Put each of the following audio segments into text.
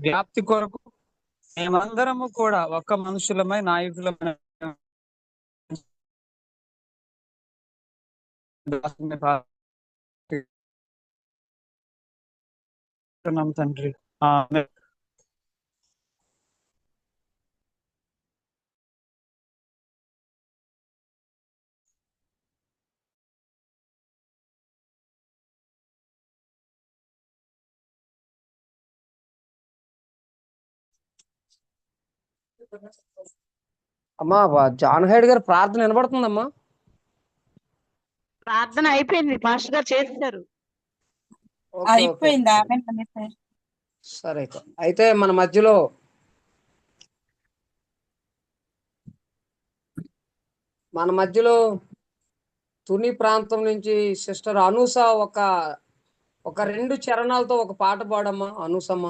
వ్యాప్తి కొరకు మేమందరము కూడా ఒక్క మనుషులమై నాయకులమై తండ్రి. ఆమేన్. అమ్మా జాన్ హైడ్ గారు ప్రార్థన వినబడుతుందమ్మా? ప్రార్థన అయిపోయింది, పాస్టర్ గారు చేస్తారు. అయిపోయింది. సరే అయితే మన మధ్యలో తుని ప్రాంతం నుంచి సిస్టర్ అనూస ఒక 2 చరణాలతో ఒక పాట పాడమ్మా అనూసమ్మ.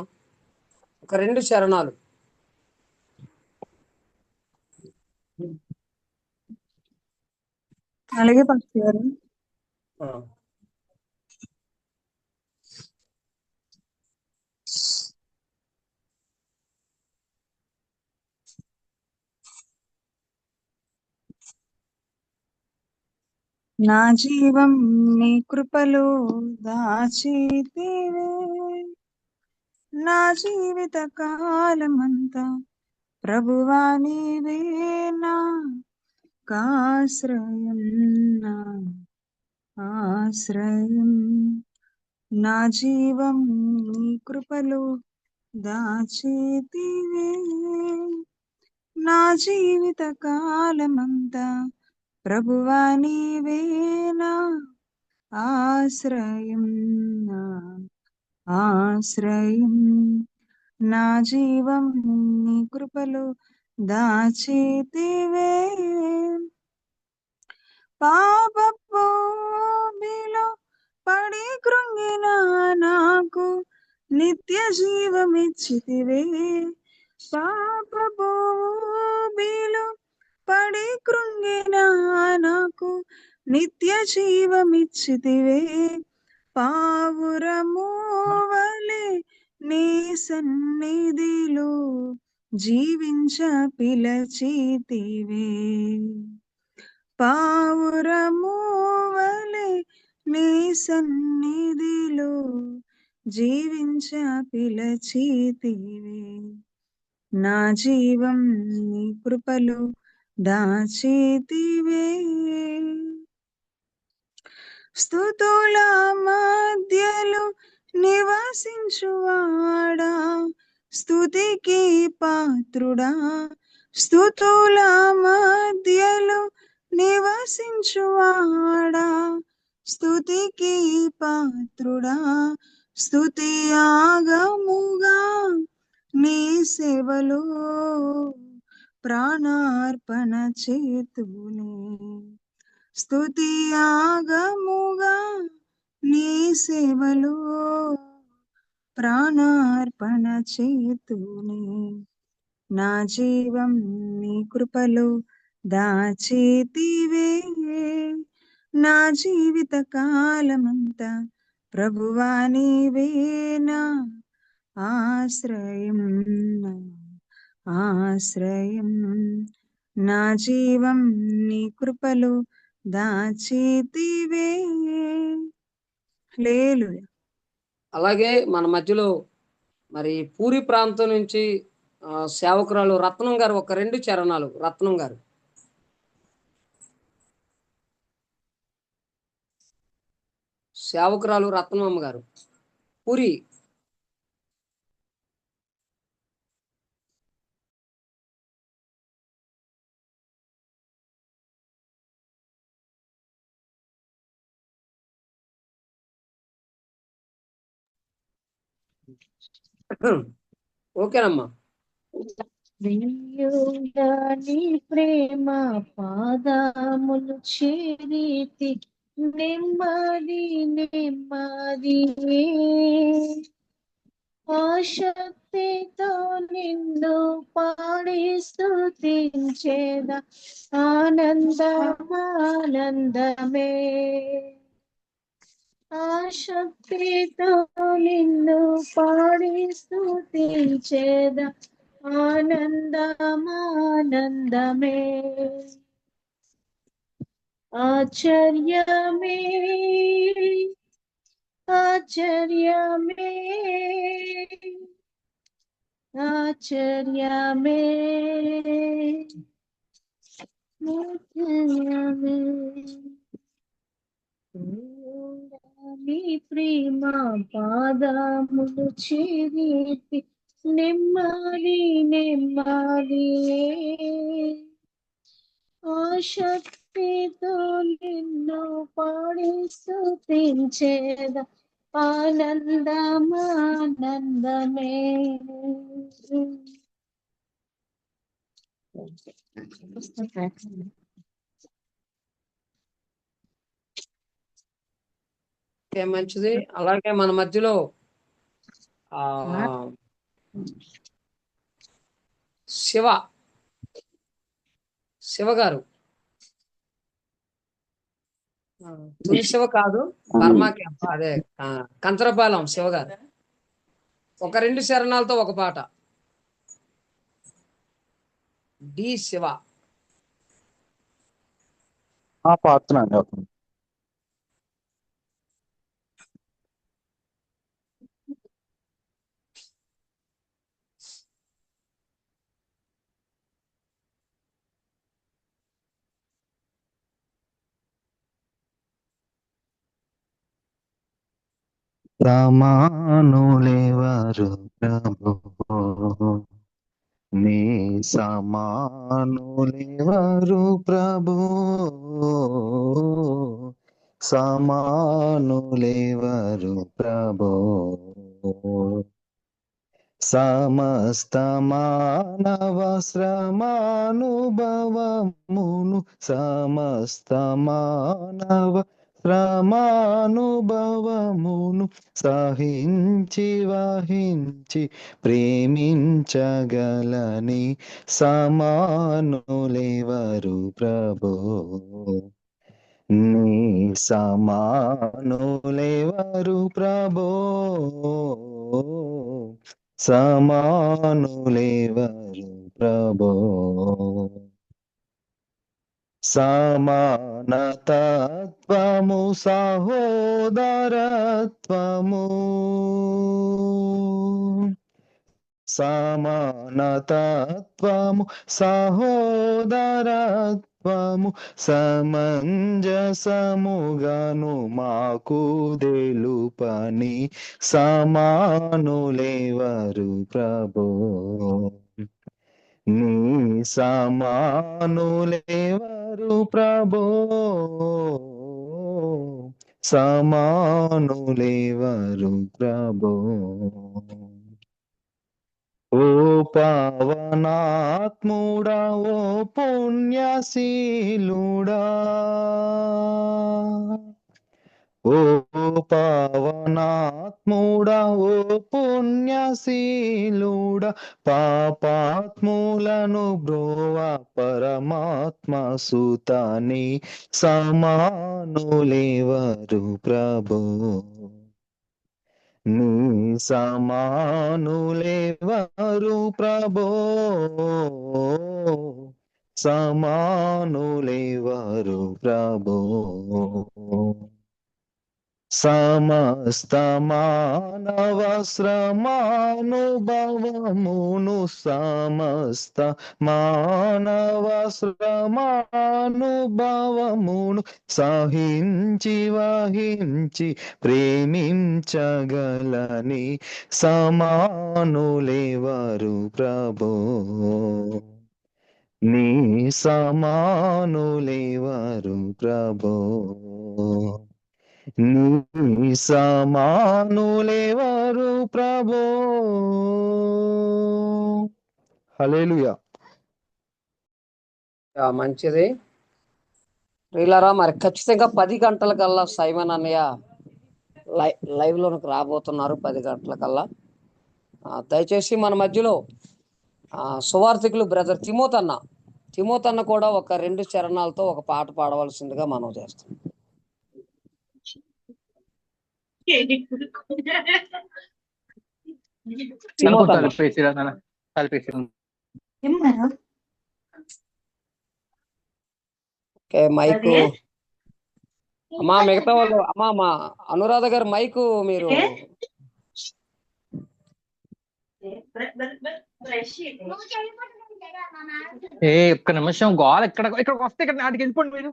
ఒక 2 చరణాలు. అలాగే పాస్టర్ గారు. నా జీవం నీ కృపలో దాచితివే, నా జీవిత కాలమంతా ప్రభువా నీవే నా ఆశ్రయం, నా ఆశ్రయం. నా జీవం నీ కృపలో దాచితివే, నా జీవిత కాలమంతా ప్రభువా నీవే నా ఆశ్రయం, నా ఆశ్రయం. నా జీవం నీ కృపలో దాచితివే, పాపపు ఊబిలో పడి కృంగిన నాకు నిత్య జీవమిచ్చితివే, పాపపు ఊబిలో పడి కృంగిన నాకు నిత్య జీవమిచ్చితివే, పావురము వలె నీ సన్నిధిలో జీవించ పిలచితివే, పావురము వలె నీ సన్నిధిలో జీవించ పిలచితివే, నా జీవం నీ కృపలో దాచితివే. స్తుతుల మధ్యలో నివసించువాడా, స్తుతికి పాత్రుడా, స్తుతుల మధ్యలో నివసించువాడా, స్తుతికి పాత్రుడా, స్తుతి యాగముగా నీ సేవలో ప్రాణార్పణ చేతునే, స్తుతి యాగముగా నీ సేవలో ప్రాణార్పణ చేతునే, నా జీవం నీ కృపలో దాచితివే, నా జీవిత కాలమంతా ప్రభువా నీవే నా ఆశ్రయం, నా ఆశ్రయం. నా జీవం నీ కృపలో దాచితివే. హల్లెలూయా. అలాగే మన మధ్యలో మరి పూరి ప్రాంతం నుంచి సేవకురాలు రత్నం గారు ఒక 2 చరణాలు. రత్నం గారు. సేవకురాలు రత్నమ్మ గారు పూరి. ఓకేనమ్మా. నీ ప్రేమ పాదములు చేరితి, నెమ్మది నెమ్మది ఆశక్తితో నిన్ను పాడి స్తుతించేద, ఆనందమానందమే ఆశక్తితో నిన్ను పాడి స్తుతించేద ఆనందమానందమే ఆశ్చర్యమే ఆశ్చర్యమే ఆశ్చర్యమే ఆశ్చర్యమే నీ ప్రేమ పాదములు చేరితి నెమ్మది నెమ్మది ఆశక్తితో నిన్ను పాడి స్తుతించేద ఆనందమానందమే మంచిది. అలాగే మన మధ్యలో ఆ శివ గారు, తుని శివ కాదు, బర్మా క్యాంప్, అదే కంచరపాలెం శివ గారు, ఒక 2 శరణాలతో ఒక పాట. డి శివ. పాడుతున్నాను. సమానులెవరు ప్రభు, నీ సమానులెవరు ప్రభు, సమానులెవరు ప్రభు, సమస్త మానవ శ్రమానుభవమును, సమస్త మానవ శ్రమానుభవమును సహించి వహించి ప్రేమించగలని సమానులెవరు ప్రభు, నీ సమానులెవరు ప్రభు, సమానులెవరు ప్రభు. సమానతత్వము సహోదరత్వము, సమానతత్వము సహోదరత్వము సమంజసముగను మాకు తెలుపని సమానులెవరు ప్రభు, నీ సమానులెవరు ప్రభు, సమానులెవరు ప్రభు. ఓ పావనాత్ముడా, ఓ పుణ్యశీలుడా, ఓ పావనాత్ముడా, ఓ పుణ్యశీలుడా, పాపాత్ములను బ్రోవ పరమాత్మ సుతని సమానులెవరు ప్రభు, నీ సమానులెవరు ప్రభు, సమానులెవరు ప్రభు. సమస్త మానవ శ్రమానుభవమును, సమస్త మానవ శ్రమానుభవమును సహించి వహించి ప్రేమించగలని సమానులెవరు ప్రభు, నీ సమానులెవరు ప్రభు, నీ సమానులెవరు ప్రభు. హల్లెలూయా. మంచిది. ప్రియులారా, మరి ఖచ్చితంగా 10 గంటలకల్లా సైమన్ అన్నయ్య లైవ్ లోనికి రాబోతున్నారు. 10 గంటలకల్లా దయచేసి మన మధ్యలో సువార్థికులు బ్రదర్ తిమోతన్న కూడా ఒక 2 చరణాలతో ఒక పాట పాడవలసిందిగా మనం చేస్తాం. తిమోతి అన్న. కలిపేసిరా నాన్న, కలిపేసిరా. ఓకే, మైకు అమ్మా, మిగతా వాళ్ళు అమ్మా, మా అనురాధ గారు మైకు మీరు ఒక్క నిమిషం, గోల ఇక్కడికి వస్తే ఇక్కడ నాటికి వెళ్ళిపోండి మీరు.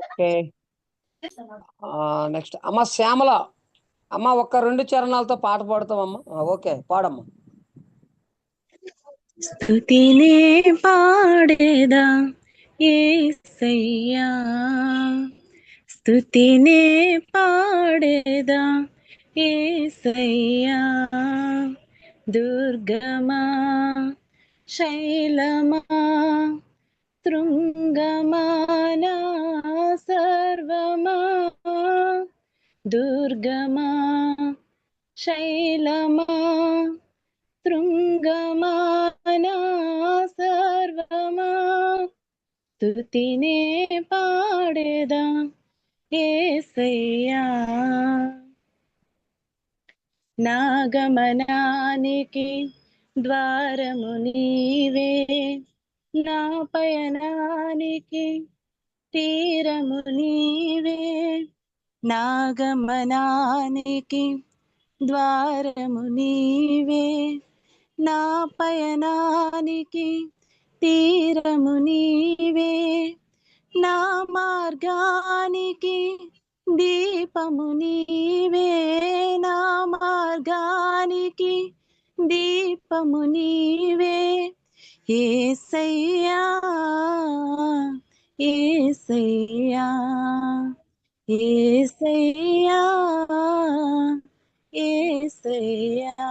ఓకే. నెక్స్ట్ అమ్మ శ్యామల, అమ్మ ఒక్క 2 చరణాలతో పాట పాడుతామమ్మా. ఓకే, పాడమ్మా. స్తుతినే పాడేదా యేసయ్యా, స్తుతినే పాడేదా యేసయ్యా, దుర్గమా శైలమా శృంగమా నా సర్వమా, దుర్గమా శైలమా శృంగమా నా సర్వమా, స్తుతినే పాడేదా యేసయ్యా. నా గమనానికి ద్వారము నీవే, నా పయనానికి తీరము నీవే, నా గమనానికి ద్వారము నీవే, నా పయనానికి తీరము నీవే, నా మార్గానికి దీపము నీవే, నా మార్గానికి దీపము నీవే, యేసయ్యా యేసయ్యా యేసయ్యా యేసయ్యా,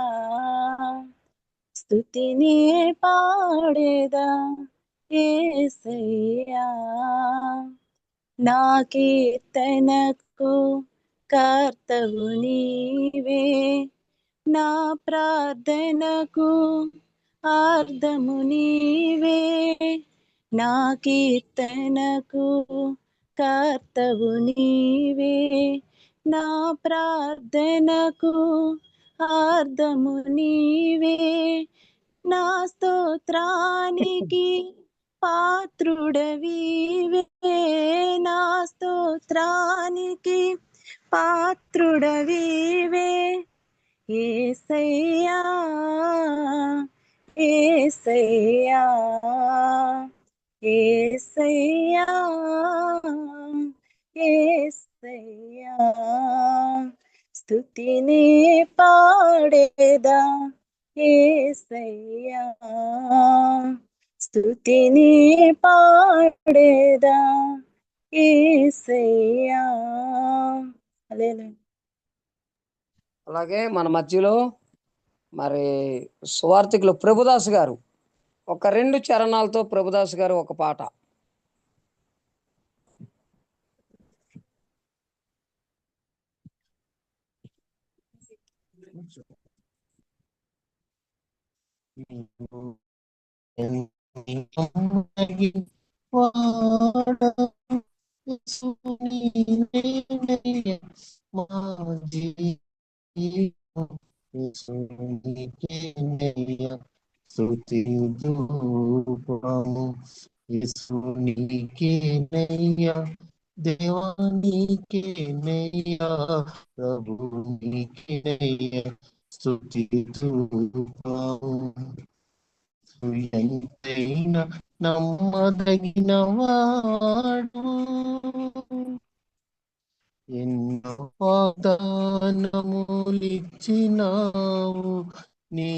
స్తుతిని పాడేదా యేసయ్యా, నా కీర్తనకు కర్తవు నీవే, నా ప్రార్థనకు అర్థము నీవే, నా కీర్తనకు కర్తవు నీవే, నా ప్రార్థనకు అర్థము నీవే, నా స్తోత్రానికి పాత్రుడవీవే, నా స్తోత్రానికి పాత్రుడవీవే, యేసయ్యా యేసయ్యా యేసయ్యా యేసయ్యా, స్తుతిని పాడేదా యేసయ్యా, స్తుతిని పాడేదా యేసయ్యా. హల్లెలూయా. అలాగే మన మధ్యలో మరి సువార్థికులు ప్రభుదాస్ గారు ఒక 2 చరణాలతో ప్రభుదాస్ గారు ఒక పాట. దేవానికేనయ్యా ప్రభునికేనయ్యా స్తుతి రూపము, ఎంతైనా నమ్మదగిన వాడు, ఎన్నో వాగ్దానములిచ్చినావు నీ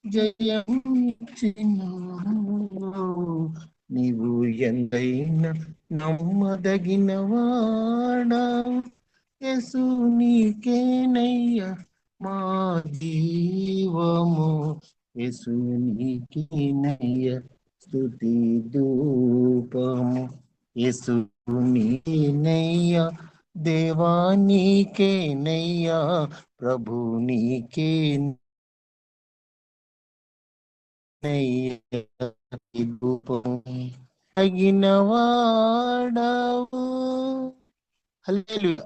జయం ఇచ్చినావు, నీవు ఎంతైనా నమ్మదగిన వాడావు యేసు నీకేనయ్యా మా జీవము యేసు నీకేనయ్యా స్తుతి ధూపము యేసు నీకేనయ్యా దేవా నీకేనయ్యా ప్రభు నీకే తగిన వాడావు. హల్లెలూయా.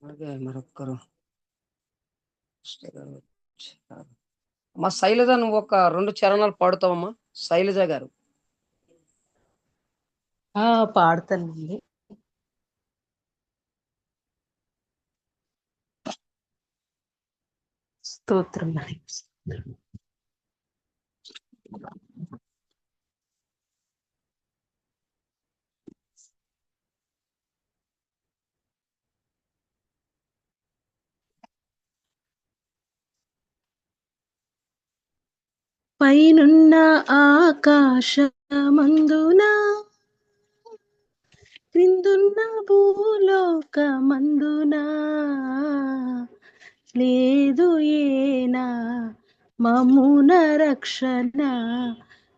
అలాగే మరొక్కరు అమ్మా శైలజ, నువ్వు ఒక 2 చరణాలు పాడుతావమ్మా శైలజ గారు. పాడతానండి. స్తోత్రం. పైనున్న ఆకాశమందున క్రిందున్న భూలోకమందున లేదు ఏనా మమ్మున రక్షణ,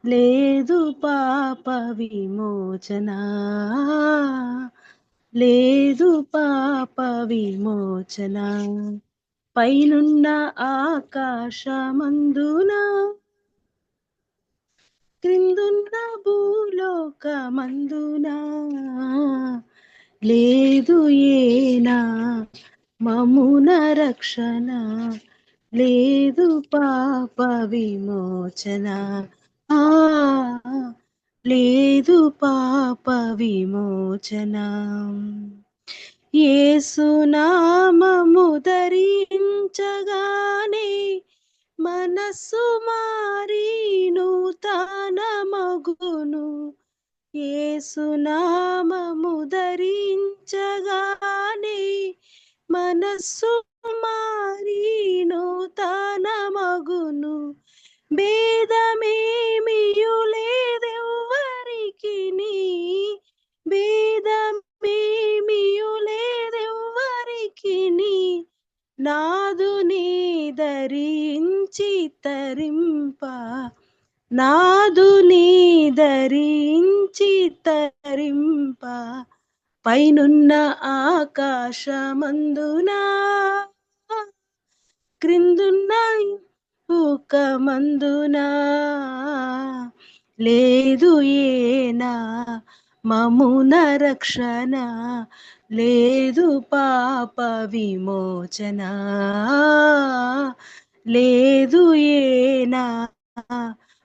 లేదు పాప విమోచన, లేదు పాప విమోచన. పైనున్న ఆకాశమందున క్రిందున్న భూలోకమందున లేదు ఏనా మమ్మున రక్షణ, లేదు పాప విమోచన, లేదు పాప విమోచన. యేసునామము ధరించగానే మనస్సు మారి నూతన మగును. యేసునామము ధరించగానే మనస్సు మారి నూతన మగును. భేదమేమియు లేదెవ్వరికిని, భేదమేమియు లేదెవ్వరికిని, నాదుని ధరించి తరింప, నాదుని ధరించి తరింప. పైనున్న ఆకాశమందున క్రిందున్న భూకమందున లేదు ఏనా మమ్మున రక్షణ, లేదు పాప విమోచన, లేదు ఏనా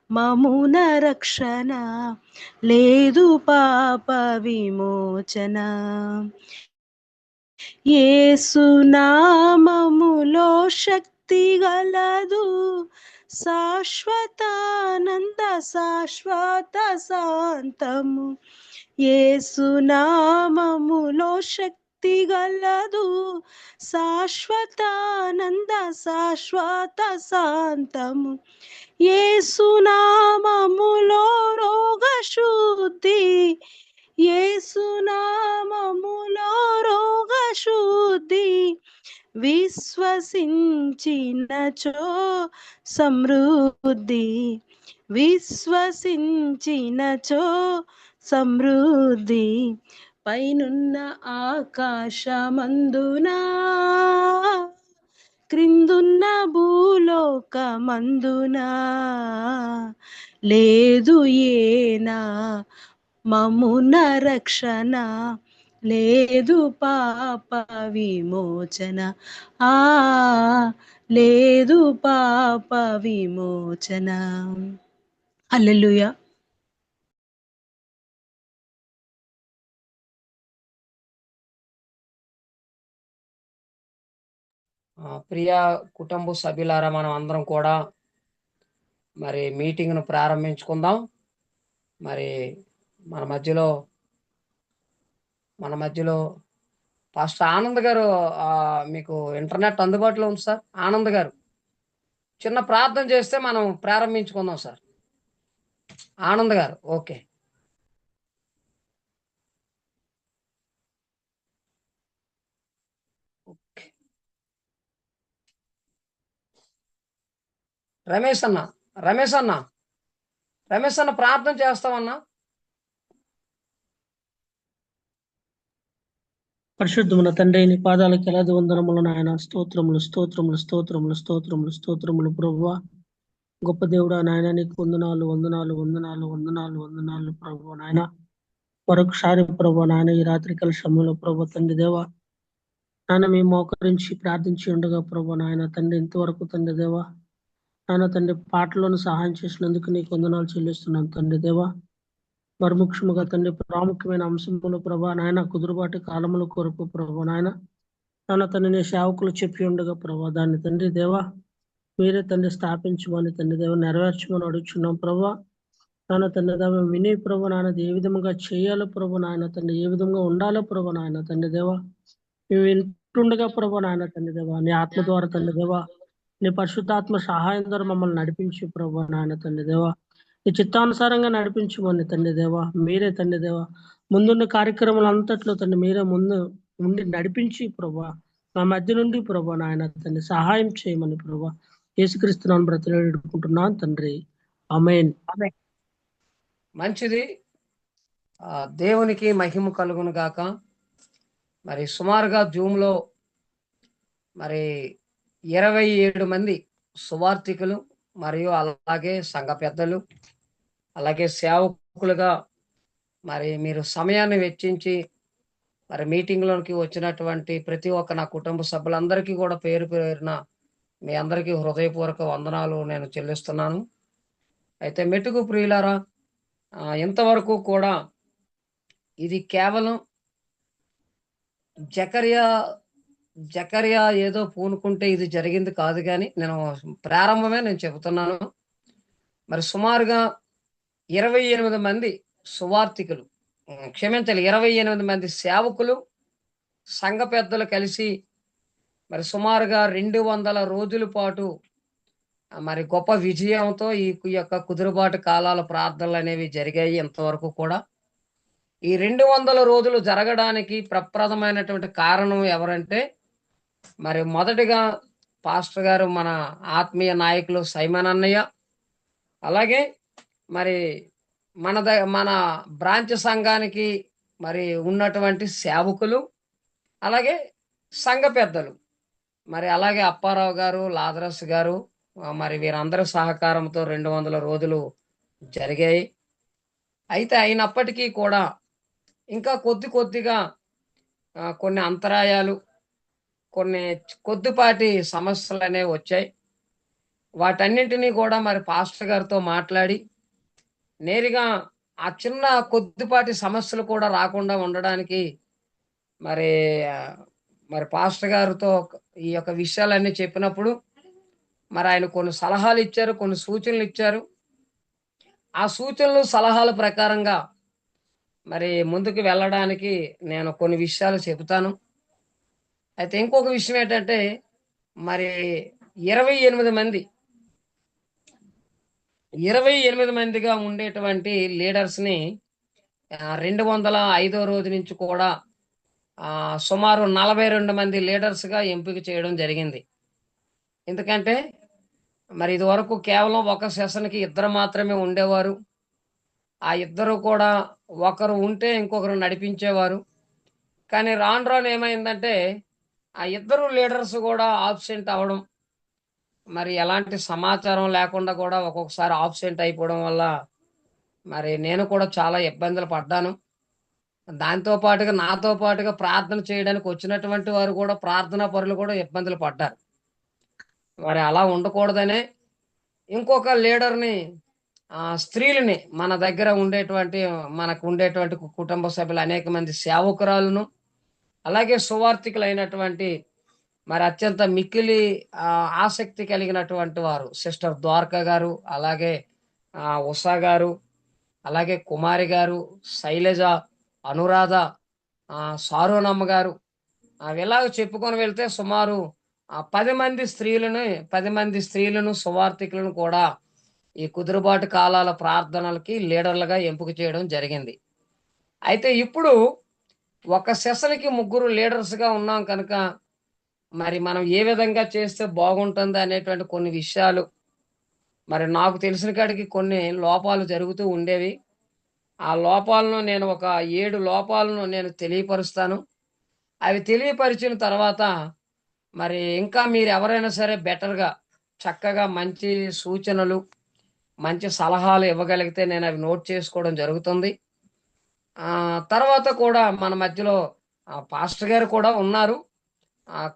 మమ్మున రక్షణ, లేదు పాప విమోచన. యేసునామములో శక్తి గలదు, శాశ్వతానంద శాశ్వత శాంతము. యేసునామములో శక్తి గలదు, శాశ్వతానంద శాశ్వత శాంతము. యేసునామములో రోగశుద్ధి, యేసునామములో రోగశుద్ధి. విశ్వసించినచో సమృద్ధి, విశ్వసించినచో సమృద్ధి. పైనున్న ఆకాశమందున క్రిందున్న భూలోకమందున లేదు ఏనా మమ్మున రక్షణ, లేదు పాప విమోచన, లేదు పాప విమోచన. హల్లెలూయా. ప్రియ కుటుంబ సభ్యులారా, మనం అందరం కూడా మరి మీటింగ్ను ప్రారంభించుకుందాం. మరి మన మధ్యలో పాస్టర్ ఆనంద్ గారు, మీకు ఇంటర్నెట్ అందుబాటులో ఉంది సార్? ఆనంద్ గారు చిన్న ప్రార్థన చేస్తే మనం ప్రారంభించుకుందాం సార్. ఆనంద్ గారు, ఓకే. రమేష్ అన్న, రమేష్ అన్న, రమేష్ అన్న ప్రార్థన చేస్తామన్నా. పరిశుద్ధమున తండ్రి, నీ పాదాలకు ఎలాది వందనములు నాయన. స్తోత్రములు స్తోత్రములు స్తోత్రములు స్తోత్రములు స్తోత్రములు ప్రభువా. గొప్ప దేవుడా నాయన, నీకు వందనాలు వందనాలు వందనాలు వందనాలు వందనాలు ప్రభు నాయన. మరొకసారి ప్రభు నాయన, ఈ రాత్రికాల సమయంలో ప్రభు తండ్రి దేవా నాయన, మేము మోకరించి ప్రార్థించి ఉండగా ప్రభు నాయన తండ్రి, ఇంతవరకు తండ్రి దేవా నాయన తండ్రి పాటలను సహాయం చేసినందుకు నీకు వందనాలు చెల్లిస్తున్నాను తండ్రి దేవా. మరి ముఖ్యముగా తండ్రి ప్రాముఖ్యమైన అంశములు ప్రభా నాయన, కుదురుబాటు కాలముల కొరకు ప్రభా నాయన నాన్న తండ్రి నీ సేవకులు చెప్పి ఉండగా ప్రభా దాన్ని తండ్రి దేవా మీరే తండ్రి స్థాపించమని తండ్రి దేవ నెరవేర్చమని అడుగుచున్నాం ప్రభా. నాన్న తండ్రి దేవ విని ప్రభు నాయన ఏ విధంగా చేయాలో ప్రభు నాయన తండ్రి, ఏ విధంగా ఉండాలో ప్రభు నాయన తండ్రి దేవా మేము వింటుండగా ప్రభు నాయన తండ్రి దేవా నీ ఆత్మ ద్వారా తండ్రి దేవా నీ పరిశుద్ధాత్మ సహాయం ద్వారా మమ్మల్ని నడిపించి ప్రభు నాయన తండ్రి దేవా ఈ చిత్తానుసారంగా నడిపించమని తండ్రి దేవా మీరే తండ్రి దేవా ముందున్న కార్యక్రమాలు అంతట్లో తండ్రి మీరే ముందు ఉండి నడిపించి ప్రభా మా మధ్య నుండి ప్రభా నాయన తండ్రి సహాయం చేయమని ప్రభా యేసుక్రీస్తునామమున బ్రతిమాలుకుంటున్నాను తండ్రి, ఆమేన్. మంచిది. దేవునికి మహిమ కలుగును గాక. మరి సుమారుగా జూమ్ లో మరి 27 మంది సువార్థికులు మరియు అలాగే సంఘ పెద్దలు అలాగే సేవకులుగా మరి మీరు సమయాన్ని వెచ్చించి మరి మీటింగ్లోకి వచ్చినటువంటి ప్రతి ఒక్క నా కుటుంబ సభ్యులందరికీ కూడా పేరు పేరున మీ అందరికీ హృదయపూర్వక వందనాలు నేను చెల్లిస్తున్నాను. అయితే మెట్టుకు ప్రియులారా, ఇంతవరకు కూడా ఇది కేవలం జకర్యా ఏదో పూనుకుంటే ఇది జరిగింది కాదు, కానీ ప్రారంభమే నేను చెబుతున్నాను. మరి సుమారుగా 28 మంది సువార్థికులు, క్షమించాలి 28 మంది సేవకులు, సంఘ పెద్దలు కలిసి మరి సుమారుగా 200 రోజుల పాటు మరి గొప్ప విజయంతో ఈ యొక్క కుదురుబాటు కాలాల ప్రార్థనలు అనేవి జరిగాయి. ఇంతవరకు కూడా ఈ 200 రోజులు జరగడానికి ప్రప్రదమైనటువంటి కారణం ఎవరంటే, మరి మొదటిగా పాస్టర్ గారు, మన ఆత్మీయ నాయకులు సైమన్ అన్నయ్య, అలాగే మరి మన బ్రాంచ్ సంఘానికి మరి ఉన్నటువంటి సేవకులు, అలాగే సంఘ పెద్దలు, మరి అలాగే అప్పారావు గారు, లాజరస్ గారు, మరి వీరందరి సహకారంతో 200 రోజులు జరిగాయి. అయితే అయినప్పటికీ కూడా ఇంకా కొద్దిగా కొన్ని అంతరాయాలు, కొన్ని కొద్దిపాటి సమస్యలు అనేవి వచ్చాయి. వాటన్నింటినీ కూడా మరి పాస్టర్ గారితో మాట్లాడి నేరుగా ఆ చిన్న కొద్దిపాటి సమస్యలు కూడా రాకుండా ఉండడానికి మరి పాస్టర్ గారితో ఈ యొక్క విషయాలన్నీ చెప్పినప్పుడు మరి ఆయన కొన్ని సలహాలు ఇచ్చారు, కొన్ని సూచనలు ఇచ్చారు. ఆ సూచనలు సలహాల ప్రకారంగా మరి ముందుకు వెళ్ళడానికి నేను కొన్ని విషయాలు చెబుతాను. అయితే ఇంకొక విషయం ఏంటంటే, మరి 28 మందిగా ఉండేటువంటి లీడర్స్ని 205వ రోజు నుంచి కూడా సుమారు 42 మంది లీడర్స్గా ఎంపిక చేయడం జరిగింది. ఎందుకంటే మరి ఇది వరకు కేవలం ఒక సెషన్కి 2 మాత్రమే ఉండేవారు. ఆ 2 కూడా ఒకరు ఉంటే ఇంకొకరు నడిపించేవారు. కానీ రాను ఏమైందంటే ఆ 2 లీడర్స్ కూడా ఆబ్సెంట్ అవ్వడం, మరి ఎలాంటి సమాచారం లేకుండా కూడా ఒక్కొక్కసారి ఆబ్సెంట్ అయిపోవడం వల్ల మరి నేను కూడా చాలా ఇబ్బందులు పడ్డాను. దాంతో పాటుగా నాతో పాటుగా ప్రార్థన చేయడానికి వచ్చినటువంటి వారు కూడా, ప్రార్థనా పరులు కూడా ఇబ్బందులు పడ్డారు. మరి అలా ఉండకూడదనే ఇంకొక లీడర్ని, స్త్రీలని, మన దగ్గర మనకు ఉండేటువంటి కుటుంబ సభ్యులు అనేక మంది సేవకురాలను, అలాగే సువార్థికులైనటువంటి మరి అత్యంత మిక్కిలి ఆసక్తి కలిగినటువంటి వారు సిస్టర్ ద్వారకా గారు, అలాగే ఉషా గారు, అలాగే కుమారి గారు, శైలజ, అనురాధ, సారోనమ్మ గారు, ఇలాగ చెప్పుకొని వెళ్తే సుమారు 10 మంది స్త్రీలను సువార్థికులను కూడా ఈ కుదురుబాటు కాలాల ప్రార్థనలకి లీడర్లుగా ఎంపిక చేయడం జరిగింది. అయితే ఇప్పుడు ఒక సెషన్కి 3 లీడర్స్గా ఉన్నాం కనుక మరి మనం ఏ విధంగా చేస్తే బాగుంటుంది అనేటువంటి కొన్ని విషయాలు మరి నాకు తెలిసిన కాడికి కొన్ని లోపాలు జరుగుతూ ఉండేవి. ఆ లోపాలను నేను ఒక 7 లోపాలను నేను తెలియపరుస్తాను. అవి తెలియపరిచిన తర్వాత మరి ఇంకా మీరు ఎవరైనా సరే బెటర్గా చక్కగా మంచి సూచనలు మంచి సలహాలు ఇవ్వగలిగితే నేను అవి నోట్ చేసుకోవడం జరుగుతుంది. తర్వాత కూడా మన మధ్యలో పాస్టర్ గారు కూడా ఉన్నారు.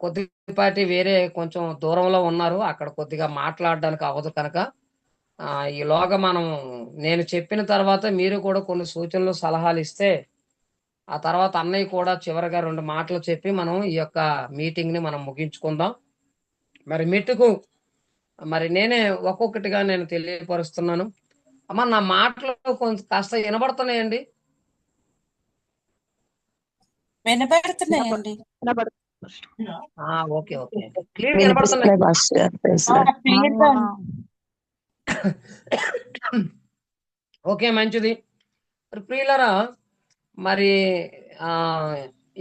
కొద్దిపాటి వేరే కొంచెం దూరంలో ఉన్నారు, అక్కడ కొద్దిగా మాట్లాడడానికి అవ్వదు కనుక ఈలోగా నేను చెప్పిన తర్వాత మీరు కూడా కొన్ని సూచనలు సలహాలు ఇస్తే ఆ తర్వాత అన్నయ్య కూడా చివరిగా 2 మాటలు చెప్పి మనం ఈ యొక్క మీటింగ్ని మనం ముగించుకుందాం. మరి మెట్టుకు మరి నేనే ఒక్కొక్కటిగా నేను తెలియపరుస్తున్నాను. అమ్మ నా మాటలు కాస్త వినబడుతున్నాయండి? వినబడుతున్నాయండి. ఓకే ఓకే, క్లియర్ వినబడుతున్నాయి. ఓకే, మంచిది. ప్రియులరా, మరి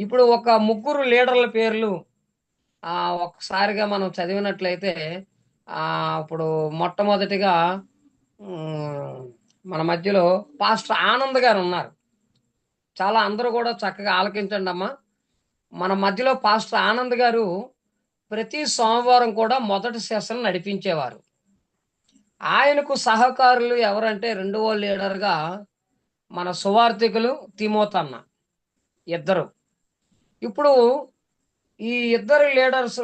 ఇప్పుడు ఒక 3 లీడర్ల పేర్లు ఒకసారిగా మనం చదివినట్లయితే ఇప్పుడు మొట్టమొదటిగా మన మధ్యలో పాస్టర్ ఆనంద్ గారు ఉన్నారు. చాలా అందరూ కూడా చక్కగా ఆలకించండి అమ్మా. మన మధ్యలో పాస్టర్ ఆనంద్ గారు ప్రతి సోమవారం కూడా మొదటి సెషన్ నడిపించేవారు. ఆయనకు సహకారులు ఎవరంటే 2వ లీడర్గా మన సువార్థికులు తిమోతన్న ఇద్దరు. ఇప్పుడు ఈ ఇద్దరు లీడర్స్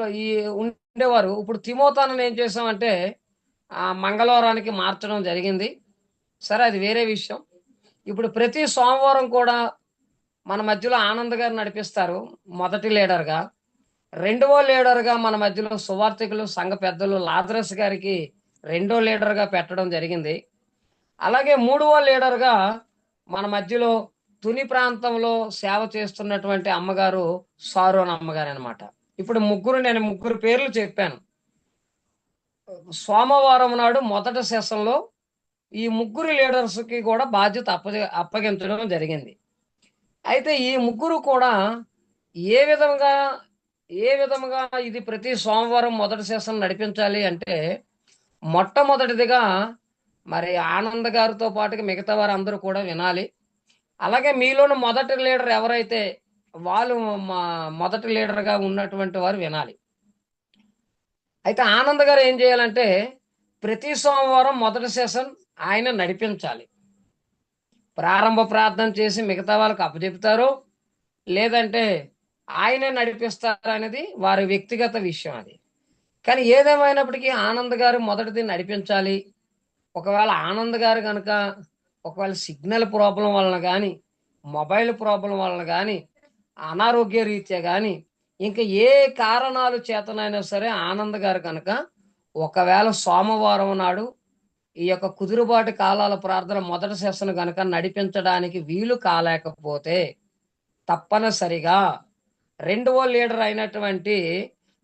ఉండేవారు. ఇప్పుడు తిమోతన్నను ఏం చేసామంటే మంగళవారానికి మార్చడం జరిగింది. సరే, అది వేరే విషయం. ఇప్పుడు ప్రతి సోమవారం కూడా మన మధ్యలో ఆనంద్ గారు నడిపిస్తారు మొదటి లీడర్గా. 2వ లీడర్గా మన మధ్యలో సువార్థికులు సంఘ పెద్దలు లాజరస్ గారికి 2వ లీడర్గా పెట్టడం జరిగింది. అలాగే 3వ లీడర్గా మన మధ్యలో తుని ప్రాంతంలో సేవ చేస్తున్నటువంటి అమ్మగారు సారోన్ అమ్మగారు అనమాట. ఇప్పుడు నేను 3 పేర్లు చెప్పాను. సోమవారం నాడు మొదటి సెషన్లో ఈ 3 లీడర్స్కి కూడా బాధ్యత అప్పగించడం జరిగింది. అయితే ఈ 3 కూడా ఏ విధంగా ఇది ప్రతి సోమవారం మొదటి సెషన్ నడిపించాలి అంటే, మొట్టమొదటిదిగా మరి ఆనంద్ గారితో పాటుగా మిగతా వారు అందరూ కూడా వినాలి. అలాగే మీలోని మొదటి లీడర్ ఎవరైతే వాళ్ళు మొదటి లీడర్గా ఉన్నటువంటి వారు వినాలి. అయితే ఆనంద్ గారు ఏం చేయాలంటే ప్రతి సోమవారం మొదటి సెషన్ ఆయన నడిపించాలి. ప్రారంభ ప్రార్థన చేసి మిగతా వాళ్ళకి అప్పచెప్తారు, లేదంటే ఆయనే నడిపిస్తారు అనేది వారి వ్యక్తిగత విషయం. అది కానీ ఏదేమైనప్పటికీ ఆనంద్ గారు మొదటిది నడిపించాలి. ఒకవేళ ఆనంద్ గారు కనుక ఒకవేళ సిగ్నల్ ప్రాబ్లం వలన కానీ, మొబైల్ ప్రాబ్లం వలన కానీ, అనారోగ్య రీత్యా కానీ, ఇంకా ఏ కారణాలు చేతనైనా సరే ఆనంద్ గారు కనుక ఒకవేళ సోమవారం నాడు ఈ యొక్క కుదురుబాటు కాలాల ప్రార్థన మొదటి సెషన్ కనుక నడిపించడానికి వీలు కాలేకపోతే తప్పనిసరిగా 2వ లీడర్ అయినటువంటి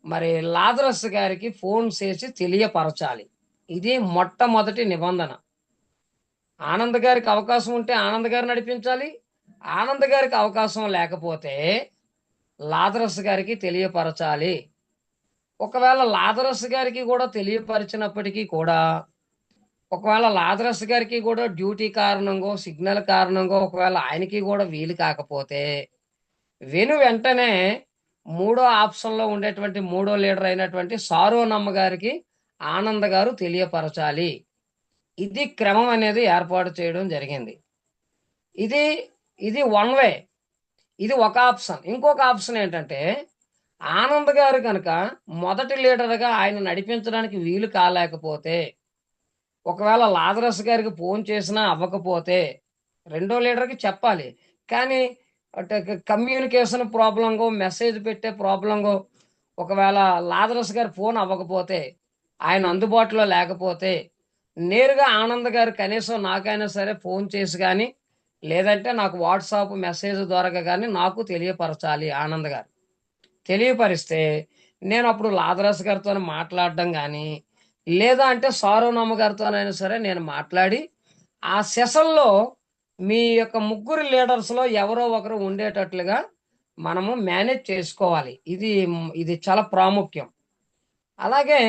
మరి లాజరస్ గారికి ఫోన్ చేసి తెలియపరచాలి. ఇది మొట్టమొదటి నిబంధన. ఆనంద్ గారికి అవకాశం ఉంటే ఆనంద్ గారు నడిపించాలి. ఆనంద్ గారికి అవకాశం లేకపోతే లాజరస్ గారికి తెలియపరచాలి. ఒకవేళ లాజరస్ గారికి కూడా తెలియపరిచినప్పటికీ కూడా, ఒకవేళ లాజరస్ గారికి కూడా డ్యూటీ కారణంగా, సిగ్నల్ కారణంగా ఒకవేళ ఆయనకి కూడా వీలు కాకపోతే వెంటనే 3వ ఆప్షన్లో ఉండేటువంటి 3వ లీడర్ అయినటువంటి సారోనమ్మ గారికి ఆనంద్ గారు తెలియపరచాలి. ఇది క్రమం అనేది ఏర్పాటు చేయడం జరిగింది. ఇది 1 వే. ఇది ఒక ఆప్షన్. ఇంకొక ఆప్షన్ ఏంటంటే ఆనంద్ గారు కనుక మొదటి లీడర్గా ఆయన నడిపించడానికి వీలు కాలేకపోతే, ఒకవేళ లాజరస్ గారికి ఫోన్ చేసినా అవ్వకపోతే 2వ లీడర్కి చెప్పాలి. కానీ కమ్యూనికేషన్ ప్రాబ్లంగో, మెసేజ్ పెట్టే ప్రాబ్లంగో, ఒకవేళ లాజరస్ గారి ఫోన్ అవ్వకపోతే, ఆయన అందుబాటులో లేకపోతే నేరుగా ఆనంద్ గారు కనీసం నాకైనా సరే ఫోన్ చేసి కానీ, లేదంటే నాకు వాట్సాప్ మెసేజ్ ద్వారా కానీ నాకు తెలియపరచాలి. ఆనంద్ గారు తెలియపరిస్తే నేను అప్పుడు లాజరస్ గారితో మాట్లాడడం కానీ, లేదా అంటే సారోనమ్మ గారితోనైనా సరే నేను మాట్లాడి ఆ సెషన్‌లో మీ యొక్క ముగ్గురు లీడర్స్‌లో ఎవరో ఒకరు ఉండేటట్లుగా మనము మేనేజ్ చేసుకోవాలి. ఇది చాలా ప్రాముఖ్యం. అలాగే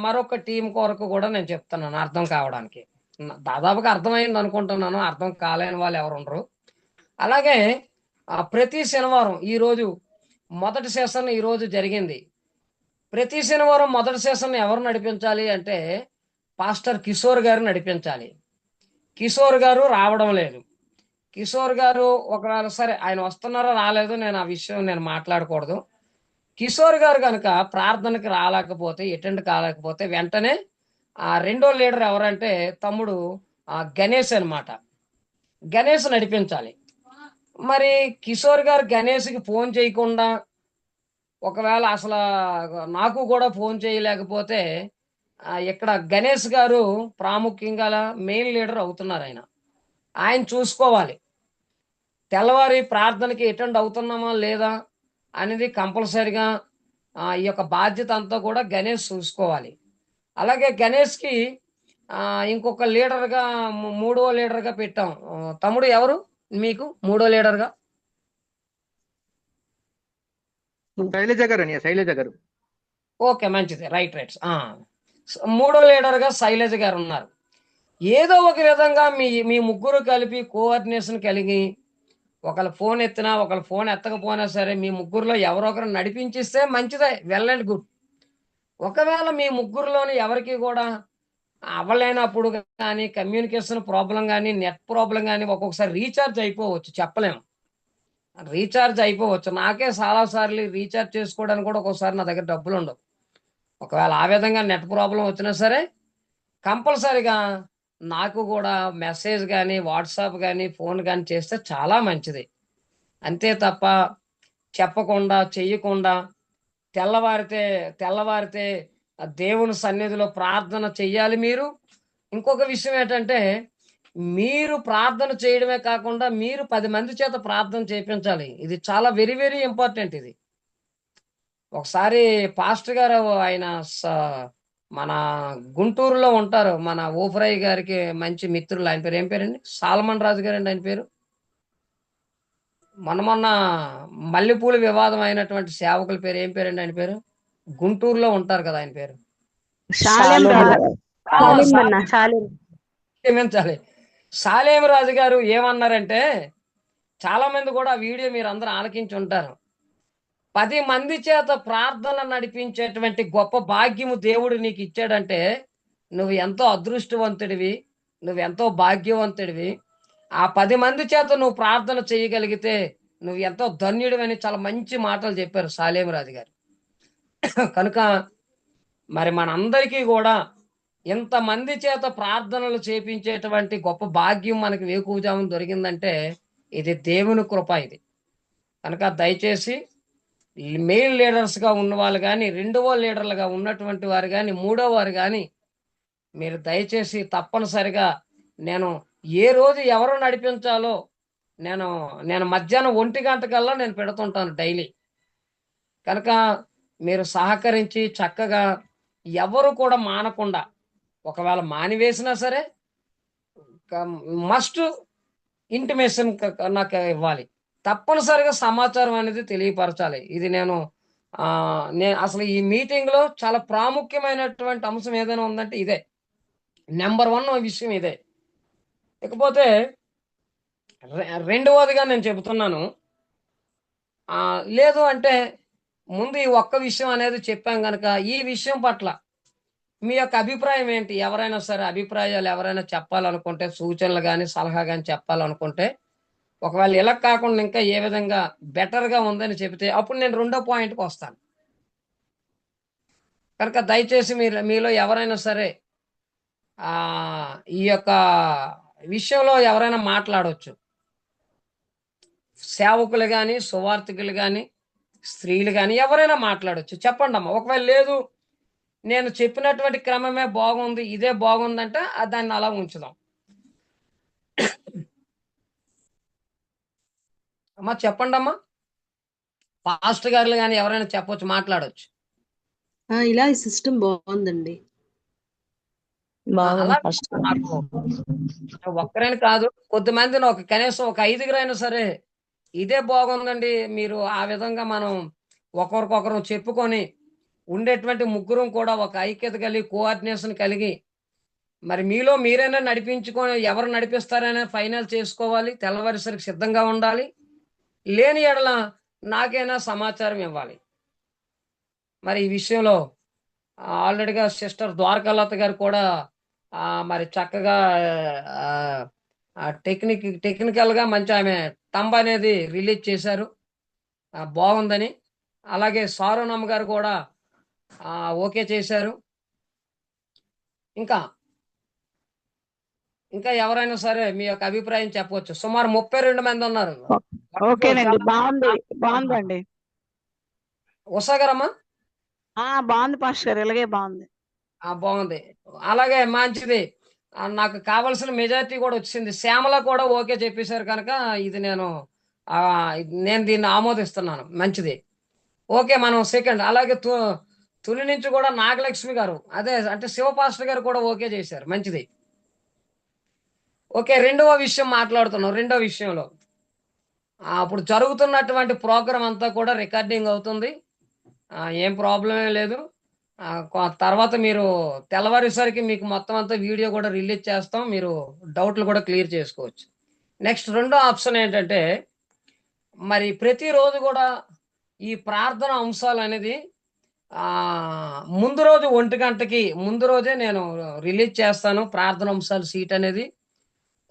మరొక టీమ్ కొరకు కూడా నేను చెప్తున్నాను అర్థం కావడానికి. దాదాపుగా అర్థమైంది అనుకుంటున్నాను. అర్థం కాలేని వాళ్ళు ఎవరుండరు. అలాగే ప్రతి శనివారం ఈరోజు మొదటి సెషన్ ఈరోజు జరిగింది. ప్రతి శనివారం మొదటి సెషన్ ఎవరు నడిపించాలి అంటే పాస్టర్ కిషోర్ గారు నడిపించాలి. కిషోర్ గారు రావడం లేదు. కిషోర్ గారు ఒకవేళ సరే ఆయన వస్తున్నారో రాలేదో నేను ఆ విషయం నేను మాట్లాడకూడదు. కిషోర్ గారు కనుక ప్రార్థనకి రాలేకపోతే, అటెండ్ కాలేకపోతే వెంటనే రెండో లీడర్ ఎవరంటే తమ్ముడు గణేష్ అన్నమాట. గణేష్ నడిపించాలి. మరి కిషోర్ గారు గణేష్కి ఫోన్ చేయకుండా, ఒకవేళ అసలు నాకు కూడా ఫోన్ చేయలేకపోతే ఇక్కడ గణేష్ గారు ప్రాముఖ్యంగా మెయిన్ లీడర్ అవుతున్నారు. ఆయన చూసుకోవాలి. తెల్లవారి ప్రార్థనకి అటెండ్ అవుతున్నామా లేదా అనేది కంపల్సరిగా ఈ యొక్క బాధ్యత అంతా కూడా గణేష్ చూసుకోవాలి. అలాగే గణేష్కి ఇంకొక లీడర్గా మూడో లీడర్గా పెట్టాం. తమ్ముడు ఎవరు మీకు మూడో లీడర్గా? శైలజ గారు అని, శైలజ గారు. ఓకే, మంచిది. రైట్. మూడో లీడర్గా శైలజ గారు ఉన్నారు. ఏదో ఒక విధంగా మీ ముగ్గురు కలిపి కోఆర్డినేషన్ కలిగి ఒకళ్ళ ఫోన్ ఎత్తినా ఒకళ్ళ ఫోన్ ఎత్తకపోయినా సరే మీ ముగ్గురులో ఎవరో ఒకరు నడిపించిస్తే మంచిదే, వెల్ అండ్ గుడ్. ఒకవేళ మీ ముగ్గురులోని ఎవరికి కూడా అవ్వలేనప్పుడు కానీ, కమ్యూనికేషన్ ప్రాబ్లం కానీ, నెట్ ప్రాబ్లం కానీ, ఒక్కొక్కసారి రీఛార్జ్ అయిపోవచ్చు, చెప్పలేము. రీఛార్జ్ అయిపోవచ్చు. నాకే చాలా సార్లు రీఛార్జ్ చేసుకోవడానికి కూడా ఒక్కొక్కసారి నా దగ్గర డబ్బులు ఉండవు. ఒకవేళ ఆ విధంగా నెట్ ప్రాబ్లం వచ్చినా సరే కంపల్సరిగా నాకు కూడా మెసేజ్ కానీ, వాట్సాప్ కానీ, ఫోన్ కానీ చేస్తే చాలా మంచిది. అంతే తప్ప చెప్పకుండా చెయ్యకుండా తెల్లవారితే దేవుని సన్నిధిలో ప్రార్థన చెయ్యాలి మీరు. ఇంకొక విషయం ఏంటంటే మీరు ప్రార్థన చేయడమే కాకుండా మీరు 10 మంది చేత ప్రార్థన చేయించాలి. ఇది చాలా వెరీ వెరీ ఇంపార్టెంట్. ఇది ఒకసారి పాస్టర్ గారు ఆయన మన గుంటూరులో ఉంటారు, మన ఓఫ్రై గారికి మంచి మిత్రులు. ఆయన పేరు ఏం పేరండి? సాల్మన్ రాజు గారండి ఆయన పేరు. మొన్న మల్లెపూల వివాదం అయినటువంటి సేవకుల పేరు ఏం పేరండి ఆయన పేరు? గుంటూరులో ఉంటారు కదా ఆయన పేరు. క్షమించాలి, సాలేం రాజు గారు ఏమన్నారంటే, చాలా మంది కూడా వీడియో మీరు అందరూ ఆలకించి ఉంటారు. 10 మంది చేత ప్రార్థన నడిపించేటువంటి గొప్ప భాగ్యము దేవుడు నీకు ఇచ్చాడంటే నువ్వు ఎంతో అదృష్టవంతుడివి, నువ్వెంతో భాగ్యవంతుడివి. ఆ 10 మంది చేత నువ్వు ప్రార్థన చేయగలిగితే నువ్వు ఎంతో ధన్యుడివని చాలా మంచి మాటలు చెప్పారు సాలేం రాజు గారు. కనుక మరి మనందరికీ కూడా ఇంతమంది చేత ప్రార్థనలు చేపించేటువంటి గొప్ప భాగ్యం మనకి వేకువజామున దొరికిందంటే ఇది దేవుని కృప. ఇది కనుక దయచేసి మెయిన్ లీడర్స్గా ఉన్న వాళ్ళు కానీ, రెండవ లీడర్లుగా ఉన్నటువంటి వారు కానీ, మూడో వారు కానీ మీరు దయచేసి తప్పనిసరిగా నేను ఏ రోజు ఎవరు నడిపించాలో నేను మధ్యాహ్నం 1 గంటకల్లా నేను పెడుతుంటాను డైలీ. కనుక మీరు సహకరించి చక్కగా ఎవరు కూడా మానకుండా, ఒకవేళ మానివేసినా సరే మస్ట్ ఇంటిమేషన్ నాకు ఇవ్వాలి. తప్పనిసరిగా సమాచారం అనేది తెలియపరచాలి. ఇది నేను అసలు ఈ మీటింగ్లో చాలా ప్రాముఖ్యమైనటువంటి అంశం ఏదైనా ఉందంటే ఇదే, నెంబర్ 1 విషయం ఇదే. ఇకపోతే రెండవదిగా నేను చెబుతున్నాను, లేదు అంటే ముందు ఈ ఒక్క విషయం అనేది చెప్పాం కనుక ఈ విషయం పట్ల మీ యొక్క అభిప్రాయం ఏంటి? ఎవరైనా సరే అభిప్రాయాలు ఎవరైనా చెప్పాలనుకుంటే, సూచనలు కానీ సలహా కానీ చెప్పాలనుకుంటే, ఒకవేళ ఇలా కాకుండా ఇంకా ఏ విధంగా బెటర్గా ఉందని చెబితే అప్పుడు నేను 2వ పాయింట్కి వస్తాను. కనుక దయచేసి మీలో ఎవరైనా సరే ఈ యొక్క విషయంలో ఎవరైనా మాట్లాడవచ్చు. సేవకులు కానీ, సువార్థికులు కానీ, స్త్రీలు కానీ ఎవరైనా మాట్లాడవచ్చు. చెప్పండి అమ్మా. ఒకవేళ లేదు నేను చెప్పినటువంటి క్రమమే బాగుంది, ఇదే బాగుందంటే దాన్ని అలా ఉంచుదాం. అమ్మా చెప్పండి అమ్మా. పాస్టర్ గారు కానీ ఎవరైనా చెప్పొచ్చు, మాట్లాడొచ్చు. ఇలా ఈ సిస్టమ్ బాగుందండి. అలా నాకు ఒక్కరైనా కాదు, కొద్దిమందిని ఒక కనీసం ఒక 5గురైనా సరే ఇదే బాగుందండి మీరు ఆ విధంగా మనం ఒకరికొకరు చెప్పుకొని ఉండేటువంటి ముగ్గురం కూడా ఒక ఐక్యత కలిగి కోఆర్డినేషన్ కలిగి మరి మీలో మీరైనా నడిపించుకొని ఎవరు నడిపిస్తారైనా ఫైనల్ చేసుకోవాలి, తెల్లవారిసరికి సిద్ధంగా ఉండాలి. లేని ఎడల నాకైనా సమాచారం ఇవ్వాలి. మరి ఈ విషయంలో ఆల్రెడీగా సిస్టర్ ద్వారకాలత గారు కూడా మరి చక్కగా టెక్నికల్ గా మంచి ఆమె తంబ అనేది రిలీజ్ చేశారు, బాగుందని. అలాగే సారోనమ్మ గారు కూడా ఓకే చేశారు. ఇంకా ఇంకా ఎవరైనా సరే మీ యొక్క అభిప్రాయం చెప్పవచ్చు. సుమారు 32 మంది ఉన్నారు. ఓకేనండి, బాగుందండి. ఉషా గారమ్మా బాగుంది పాస్టర్ గారు, ఇలాగే బాగుంది. బాగుంది, అలాగే మంచిది. నాకు కావాల్సిన మెజారిటీ కూడా వచ్చింది. శ్యామల కూడా ఓకే చెప్పేశారు కనుక ఇది నేను దీన్ని ఆమోదిస్తున్నాను. మంచిది, ఓకే. మనం సెకండ్. అలాగే తుని నుంచి కూడా నాగలక్ష్మి గారు, అదే అంటే శివపాస్టర్ గారు కూడా ఓకే చేశారు. మంచిది, ఓకే. రెండవ విషయం మాట్లాడుతున్నాం. రెండవ విషయంలో అప్పుడు జరుగుతున్నటువంటి ప్రోగ్రాం అంతా కూడా రికార్డింగ్ అవుతుంది, ఏం ప్రాబ్లం లేదు. తర్వాత మీరు తెల్లవారేసరికి మీకు మొత్తం అంతా వీడియో కూడా రిలీజ్ చేస్తాం, మీరు డౌట్లు కూడా క్లియర్ చేసుకోవచ్చు. నెక్స్ట్ రెండో ఆప్షన్ ఏంటంటే మరి ప్రతిరోజు కూడా ఈ ప్రార్థన అంశాలు అనేది ముందు రోజు 1 గంటకి ముందు రోజే నేను రిలీజ్ చేస్తాను. ప్రార్థన అంశాలు సీట్ అనేది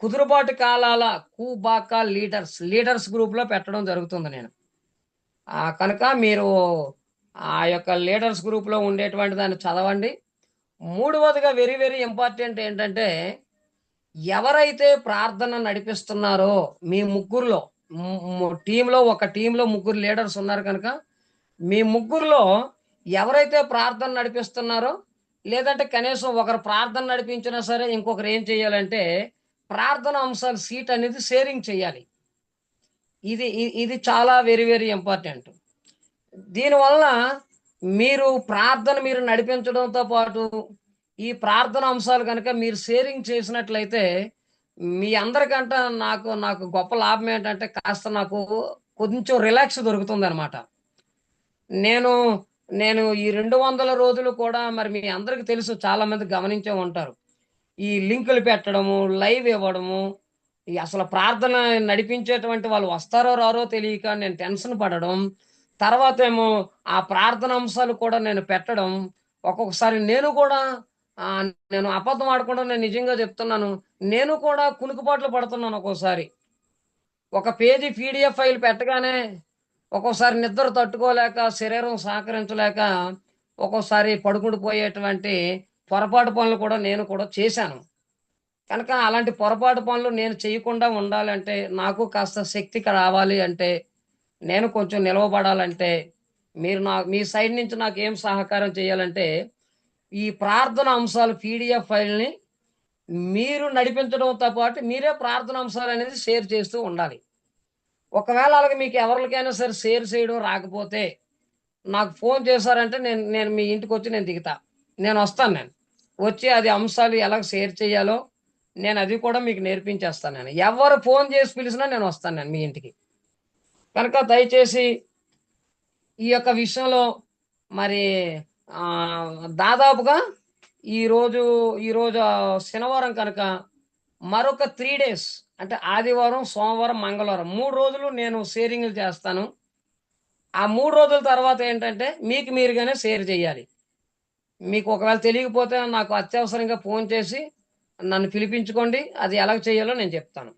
కుదురుబాటు కాలాల కూబాకా లీడర్స్ గ్రూప్ లో పెట్టడం జరుగుతుంది. నేను కనుక మీరు ఆ యొక్క లీడర్స్ గ్రూప్ లో ఉండేటువంటి దాన్ని చదవండి. మూడవదిగా వెరీ వెరీ ఇంపార్టెంట్ ఏంటంటే ఎవరైతే ప్రార్థన నడిపిస్తున్నారో మీ ముగ్గురులో టీంలో ఒక టీంలో ముగ్గురు లీడర్స్ ఉన్నారు కనుక మీ ముగ్గురులో ఎవరైతే ప్రార్థన నడిపిస్తున్నారో లేదంటే కనీసం ఒకరు ప్రార్థన నడిపించినా సరే ఇంకొకరు ఏం చేయాలంటే ప్రార్థన అంశాలు సీట్ అనేది షేరింగ్ చేయాలి. ఇది చాలా వెరీ వెరీ ఇంపార్టెంట్. దీనివల్ల మీరు మీరు నడిపించడంతో పాటు ఈ ప్రార్థన అంశాలు కనుక మీరు షేరింగ్ చేసినట్లయితే మీ అందరికంటే నాకు గొప్ప లాభం ఏంటంటే కాస్త నాకు కొంచెం రిలాక్స్ దొరుకుతుంది అనమాట. నేను ఈ 200 రోజులు కూడా మరి మీ అందరికి తెలుసు, చాలా మంది గమనించే ఉంటారు, ఈ లింకులు పెట్టడము, లైవ్ ఇవ్వడము, అసలు ప్రార్థన నడిపించేటువంటి వాళ్ళు వస్తారో రారో తెలియక నేను టెన్షన్ పడడం, తర్వాత ఏమో ఆ ప్రార్థన అంశాలు కూడా నేను పెట్టడం, ఒక్కొక్కసారి నేను అబద్ధం ఆడకుండా నేను నిజంగా చెప్తున్నాను, నేను కూడా కునుకుపాట్లు పడుతున్నాను. ఒక్కోసారి ఒక పేజీ PDF ఫైల్ పెట్టగానే ఒక్కోసారి నిద్ర తట్టుకోలేక శరీరం సహకరించలేక ఒక్కోసారి పడుకుంటూ పోయేటువంటి పొరపాటు పనులు కూడా నేను కూడా చేశాను. కనుక అలాంటి పొరపాటు పనులు నేను చేయకుండా ఉండాలంటే, నాకు కాస్త శక్తి రావాలి అంటే, నేను కొంచెం నిలవబడాలంటే మీరు మీ సైడ్ నుంచి నాకు ఏం సహకారం చేయాలంటే ఈ ప్రార్థన అంశాలు PDF ఫైల్ని మీరు నడిపించడంతో పాటు మీరే ప్రార్థన అంశాలు అనేది షేర్ చేస్తూ ఉండాలి. ఒకవేళ అలాగే మీకు ఎవరికైనా సరే షేర్ చేయడం రాకపోతే నాకు ఫోన్ చేశారంటే నేను మీ ఇంటికి వచ్చి నేను దిగుతా, నేను వస్తాను. నేను వచ్చి అది అంశాలు ఎలా షేర్ చేయాలో నేను అది కూడా మీకు నేర్పించేస్తాను. నేను ఎవరు ఫోన్ చేసి పిలిచినా నేను వస్తాను నేను మీ ఇంటికి. కనుక దయచేసి ఈ యొక్క విషయంలో మరి దాదాపుగా ఈరోజు శనివారం కనుక మరొక 3 days అంటే ఆదివారం, సోమవారం, మంగళవారం 3 రోజులు నేను షేరింగ్లు చేస్తాను. ఆ 3 రోజుల తర్వాత ఏంటంటే మీకు మీరుగానే షేర్ చేయాలి. మీకు ఒకవేళ తెలియకపోతే నాకు అత్యవసరంగా ఫోన్ చేసి నన్ను పిలిపించుకోండి, అది ఎలా చేయాలో నేను చెప్తాను.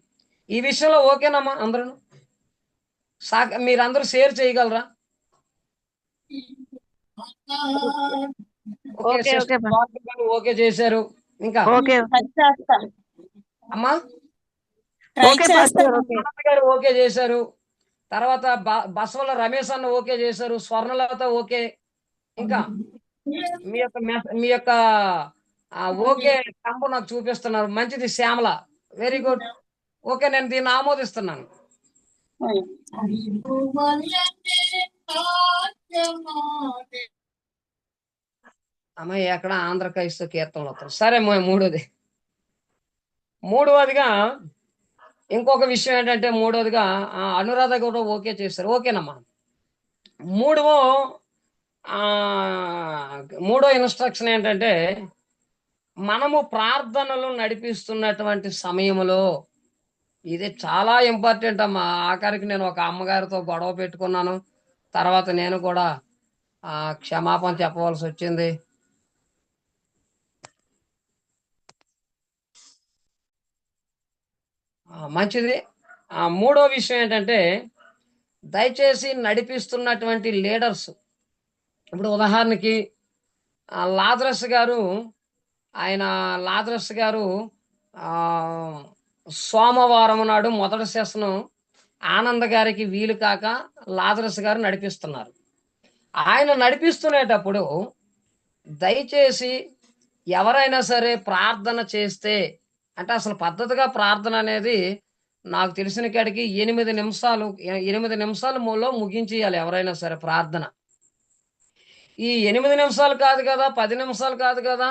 ఈ విషయంలో ఓకేనమ్మా అందరూ? మీరందరూ షేర్ చేయగలరా? ఓకే చేశారు. ఇంకా అమ్మా గారు ఓకే చేశారు. తర్వాత బసవల రమేష్ అన్న ఓకే చేశారు. స్వర్ణలత ఓకే. ఇంకా మీ యొక్క ఓకే కంపు నాకు చూపిస్తున్నారు. మంచిది శ్యామల, వెరీ గుడ్. ఓకే, నేను దీన్ని ఆమోదిస్తున్నాను. అమ్మాయి ఎక్కడ ఆంధ్ర క్రైస్తవ కీర్తనలు వస్తారు. సరే మూడవదిగా ఇంకొక విషయం ఏంటంటే మూడవదిగా అనురాధ కూడా ఓకే చేశారు. ఓకేనమ్మా. మూడో ఇన్స్ట్రక్షన్ ఏంటంటే మనము ప్రార్థనలు నడిపిస్తున్నటువంటి సమయంలో ఇది చాలా ఇంపార్టెంట్ అమ్మా. ఆఖరికి నేను ఒక అమ్మగారితో గొడవ పెట్టుకున్నాను. తర్వాత నేను కూడా క్షమాపణ చెప్పవలసి వచ్చింది. మంచిది. మూడో విషయం ఏంటంటే దయచేసి నడిపిస్తున్నటువంటి లీడర్స్, ఇప్పుడు ఉదాహరణకి లాజరస్ గారు సోమవారం నాడు మొదటి సెషను ఆనంద్ గారికి వీలు కాక లాజరస్ గారు నడిపిస్తున్నారు. ఆయన నడిపిస్తునేటప్పుడు దయచేసి ఎవరైనా సరే ప్రార్థన చేస్తే, అంటే అసలు పద్ధతిగా ప్రార్థన అనేది నాకు తెలిసిన కాడికి 8 నిమిషాలలో ముగించేయాలి ఎవరైనా సరే ప్రార్థన. ఈ 8 నిమిషాలు కాదు కదా, 10 నిమిషాలు కాదు కదా,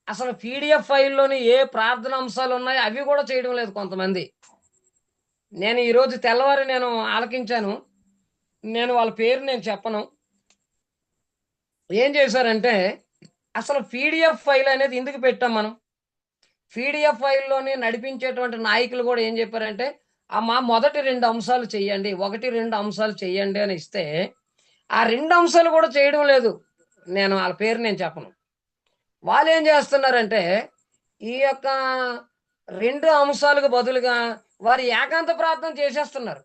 అసలు పీడిఎఫ్ ఫైల్లోని ఏ ప్రార్థన అంశాలు ఉన్నాయో అవి కూడా చేయడం లేదు కొంతమంది. నేను ఈరోజు తెల్లవారి నేను ఆలకించాను. నేను వాళ్ళ పేరు నేను చెప్పను. ఏం చేశారంటే అసలు పీడిఎఫ్ ఫైల్ అనేది ఎందుకు పెట్టాం మనం? పీడిఎఫ్ ఫైల్లోని నడిపించేటువంటి నాయకులు కూడా ఏం చెప్పారంటే అమ్మా మొదటి 2 అంశాలు చెయ్యండి, 1-2 అంశాలు చెయ్యండి అని ఇస్తే ఆ 2 అంశాలు కూడా చేయడం లేదు. నేను వాళ్ళ పేరు నేను చెప్పను. వాళ్ళు ఏం చేస్తున్నారంటే ఈ యొక్క 2 అంశాలకు బదులుగా వారు ఏకాంత ప్రార్థన చేసేస్తున్నారు.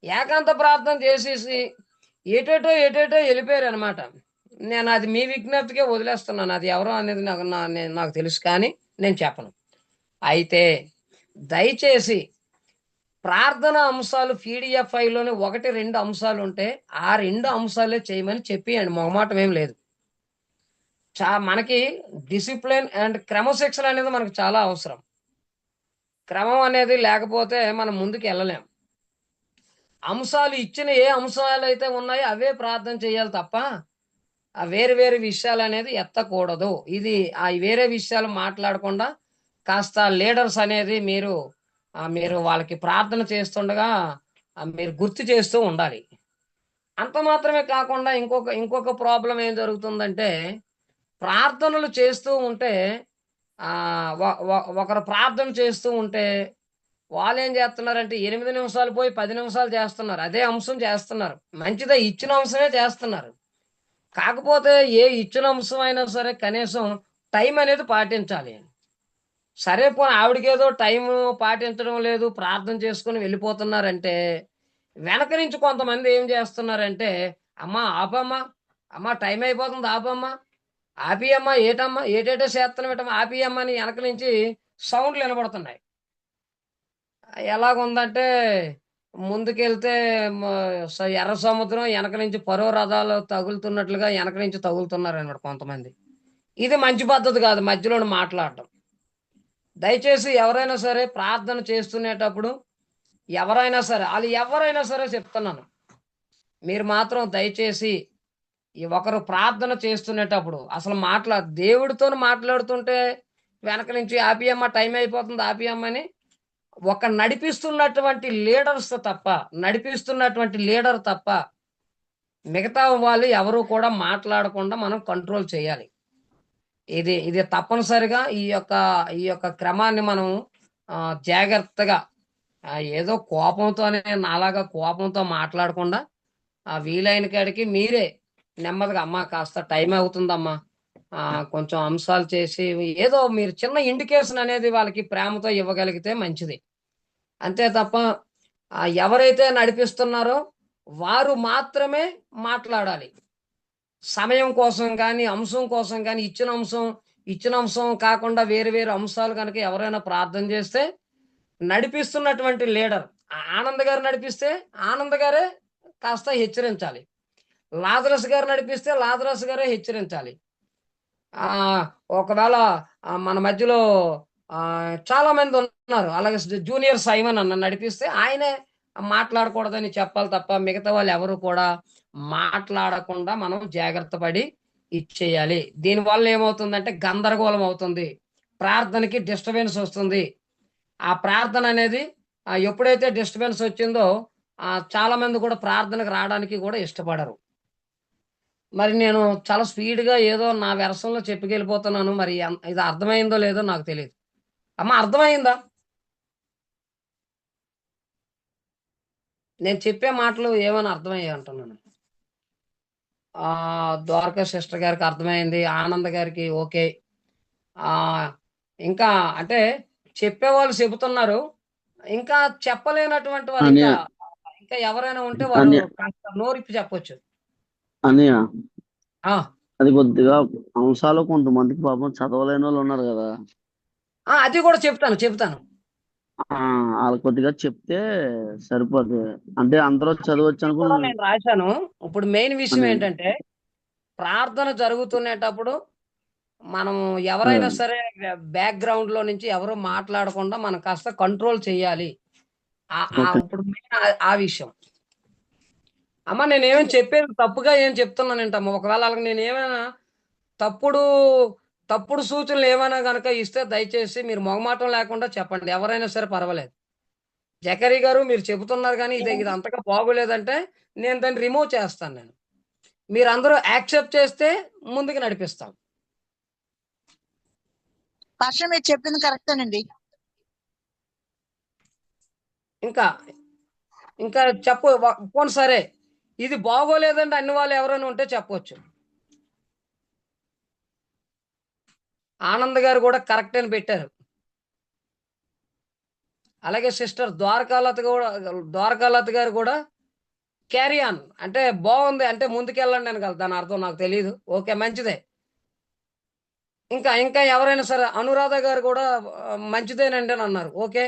ఏకాంత ప్రార్థన చేసేసి ఏటేటో వెళ్ళిపోయారు అనమాట. నేను అది మీ విజ్ఞప్తికే వదిలేస్తున్నాను. అది ఎవరో అనేది నాకు తెలుసు, కానీ నేను చెప్పను. అయితే దయచేసి ప్రార్థన అంశాలు పీడిఎఫ్ ఫైల్లోనే 1-2 అంశాలు ఉంటే ఆ 2 అంశాలే చేయమని చెప్పియండి. మొహమాటం ఏం లేదు. మనకి డిసిప్లిన్ అండ్ క్రమశిక్షణ అనేది మనకు చాలా అవసరం. క్రమం అనేది లేకపోతే మనం ముందుకు వెళ్ళలేం. అంశాలు ఇచ్చిన ఏ అంశాలు అయితే ఉన్నాయో అవే ప్రార్థన చేయాలి తప్ప ఆ వేరు విషయాలు అనేది ఎత్తకూడదు. ఇది వేరే విషయాలు మాట్లాడకుండా కాస్త లీడర్స్ అనేది మీరు వాళ్ళకి ప్రార్థన చేస్తుండగా మీరు గుర్తు చేస్తూ ఉండాలి. అంత మాత్రమే కాకుండా ఇంకొక ప్రాబ్లం ఏం జరుగుతుందంటే ప్రార్థనలు చేస్తూ ఉంటే ఒకరు ప్రార్థన చేస్తూ ఉంటే వాళ్ళు ఏం చేస్తున్నారంటే 8 నిమిషాలు పోయి 10 నిమిషాలు చేస్తున్నారు. అదే అంశం చేస్తున్నారు. మంచిదే, ఇచ్చిన అంశమే చేస్తున్నారు. కాకపోతే ఏ ఇచ్చిన అంశం అయినా సరే కనీసం టైం అనేది పాటించాలి. సరే పోనీ ఆవిడకేదో టైం పాటించడం లేదు, ప్రార్థన చేసుకుని వెళ్ళిపోతున్నారంటే వెనక నుంచి కొంతమంది ఏం చేస్తున్నారంటే అమ్మా ఆపమ్మా, అమ్మా టైం అయిపోతుంది ఆపమ్మా, ఆపియమ్మా, ఏటేటో చేస్తున్నామేటమ్మా ఆపియమ్మా అని వెనక నుంచి సౌండ్లు వినబడుతున్నాయి. ఎలాగుందంటే ముందుకెళ్తే ఎర్ర సముద్రం వెనక నుంచి పరో రథాలు తగులుతున్నట్లుగా వెనక నుంచి తగులుతున్నారు అన్నమాట కొంతమంది. ఇది మంచి పద్ధతి కాదు మధ్యలో మాట్లాడటం. దయచేసి ఎవరైనా సరే ప్రార్థన చేస్తునేటప్పుడు ఎవరైనా సరే చెప్తున్నాను, మీరు మాత్రం దయచేసి ఒకరు ప్రార్థన చేస్తునేటప్పుడు అసలు దేవుడితో మాట్లాడుతుంటే వెనక నుంచి ఆపియమ్మ టైం అయిపోతుంది ఆపియమ్మని ఒక నడిపిస్తున్నటువంటి లీడర్ తప్ప మిగతా వాళ్ళు ఎవరు కూడా మాట్లాడకుండా మనం కంట్రోల్ చేయాలి. ఇది తప్పనిసరిగా ఈ యొక్క క్రమాన్ని మనం జాగ్రత్తగా ఏదో కోపంతోనే నాలాగా కోపంతో మాట్లాడకుండా వీలైన కాడికి మీరే నెమ్మదిగా అమ్మా కాస్త టైం అవుతుందమ్మా, కొంచెం అంశాలు చేసి ఏదో మీరు చిన్న ఇండికేషన్ అనేది వాళ్ళకి ప్రేమతో ఇవ్వగలిగితే మంచిది. అంతే తప్ప ఎవరైతే నడిపిస్తున్నారో వారు మాత్రమే మాట్లాడాలి. సమయం కోసం కానీ అంశం కోసం కానీ ఇచ్చిన అంశం కాకుండా వేరు అంశాలు కనుక ఎవరైనా ప్రార్థన చేస్తే నడిపిస్తున్నటువంటి లీడర్ ఆనంద్ గారు నడిపిస్తే ఆనంద్ గారే కాస్త హెచ్చరించాలి, లాజరస్ గారు నడిపిస్తే లాజరస్ గారే హెచ్చరించాలి. ఒకవేళ మన మధ్యలో చాలా మంది ఉన్నారు, అలాగే జూనియర్ సైమన్ అన్న నడిపిస్తే ఆయనే మాట్లాడకూడదని చెప్పాలి తప్ప మిగతా వాళ్ళు ఎవరు కూడా మాట్లాడకుండా మనం జాగ్రత్త పడి ఇచ్చేయాలి. దీనివల్ల ఏమవుతుందంటే గందరగోళం అవుతుంది, ప్రార్థనకి డిస్టర్బెన్స్ వస్తుంది. ఆ ప్రార్థన అనేది ఎప్పుడైతే డిస్టర్బెన్స్ వచ్చిందో చాలా మంది కూడా ప్రార్థనకు రావడానికి కూడా ఇష్టపడరు. మరి నేను చాలా స్పీడ్గా ఏదో నా వెరసంలో చెప్పుకెళ్ళిపోతున్నాను. మరి ఇది అర్థమైందో లేదో నాకు తెలియదు. అమ్మ అర్థమైందా? నేను చెప్పే మాటలు ఏమైనా అర్థమయ్యాయి అంటున్నాను. ద్వారకా సిస్టర్ గారికి అర్థమైంది, ఆనంద్ గారికి ఓకే. ఇంకా అంటే చెప్పేవాళ్ళు చెబుతున్నారు, ఇంకా చెప్పలేనటువంటి వారు ఇంకా ఎవరైనా ఉంటే వారు కాస్త నోరిప్పి చెప్పొచ్చు. అన్నయ్య అది కొద్దిగా అంశాలు కొంతమందికి పాపం చదవలేని వాళ్ళు ఉన్నారు కదా, అది కూడా చెప్తాను. వాళ్ళు కొద్దిగా చెప్తే సరిపోతుంది. అంటే అందరూ చదవచ్చు అనుకున్నా నేను రాశాను. ఇప్పుడు మెయిన్ విషయం ఏంటంటే ప్రార్థన జరుగుతునేటప్పుడు మనం ఎవరైనా సరే బ్యాక్గ్రౌండ్ లో నుంచి ఎవరు మాట్లాడకుండా మనం కాస్త కంట్రోల్ చేయాలి. ఇప్పుడు ఆ విషయం అమ్మ నేనేమేం చెప్పేది తప్పుగా ఏం చెప్తున్నానంటమ్మా. ఒకవేళ అలాగే నేను ఏమైనా తప్పుడు సూచనలు ఏమైనా కనుక ఇస్తే దయచేసి మీరు మొగమాటం లేకుండా చెప్పండి, ఎవరైనా సరే పర్వాలేదు. జకరీ గారు మీరు చెబుతున్నారు కానీ ఇది అంతగా బాగోలేదంటే నేను దాన్ని రిమూవ్ చేస్తాను. నేను మీరు అందరూ యాక్సెప్ట్ చేస్తే ముందుకు నడిపిస్తాం. మీరు చెప్పింది కరెక్టేనండి. ఇంకా చెప్పు పోను సరే ఇది బాగోలేదంటే అన్ని వాళ్ళు ఎవరైనా ఉంటే చెప్పవచ్చు. ఆనంద్ గారు కూడా కరెక్ట్ అని పెట్టారు. అలాగే సిస్టర్ ద్వారకాలత గారు కూడా క్యారీ ఆన్ అంటే బాగుంది అంటే ముందుకెళ్ళండి అని కదా దాని అర్థం, నాకు తెలియదు. ఓకే మంచిదే. ఇంకా ఎవరైనా సరే అనురాధ గారు కూడా మంచిదేనండి అని అన్నారు. ఓకే.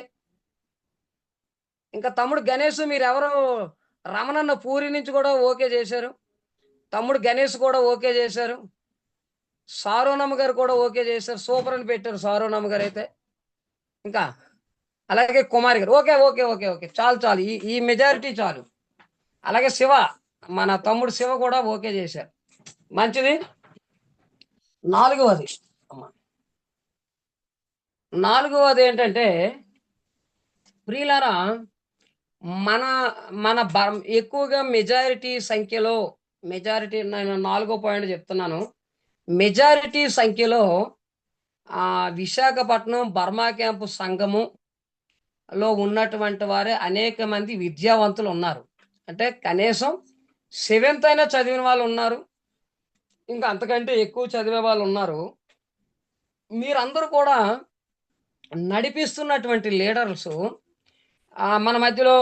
ఇంకా తమ్ముడు గణేష్ మీరు ఎవరు రమణన్న పూరి నుంచి కూడా ఓకే చేశారు. తమ్ముడు గణేష్ కూడా ఓకే చేశారు. సారోనమ్మ గారు కూడా ఓకే చేశారు. సూపర్ అని పెట్టారు సారోనమ్మ గారు అయితే. ఇంకా అలాగే కుమారి గారు ఓకే ఓకే ఓకే ఓకే చాలు ఈ మెజారిటీ చాలు. అలాగే శివ మన తమ్ముడు శివ కూడా ఓకే చేశారు. మంచిది. నాలుగవది ఏంటంటే ప్రియులారా మన ఎక్కువగా మెజారిటీ నేను 4వ పాయింట్ చెప్తున్నాను. మెజారిటీ సంఖ్యలో విశాఖపట్నం బర్మా క్యాంపు సంఘములో ఉన్నటువంటి వారే అనేక మంది విద్యావంతులు ఉన్నారు. అంటే కనీసం 7th అయినా చదివిన వాళ్ళు ఉన్నారు, ఇంకా అంతకంటే ఎక్కువ చదివే వాళ్ళు ఉన్నారు. మీరందరూ కూడా నడిపిస్తున్నటువంటి లీడర్స్ మన మధ్యలో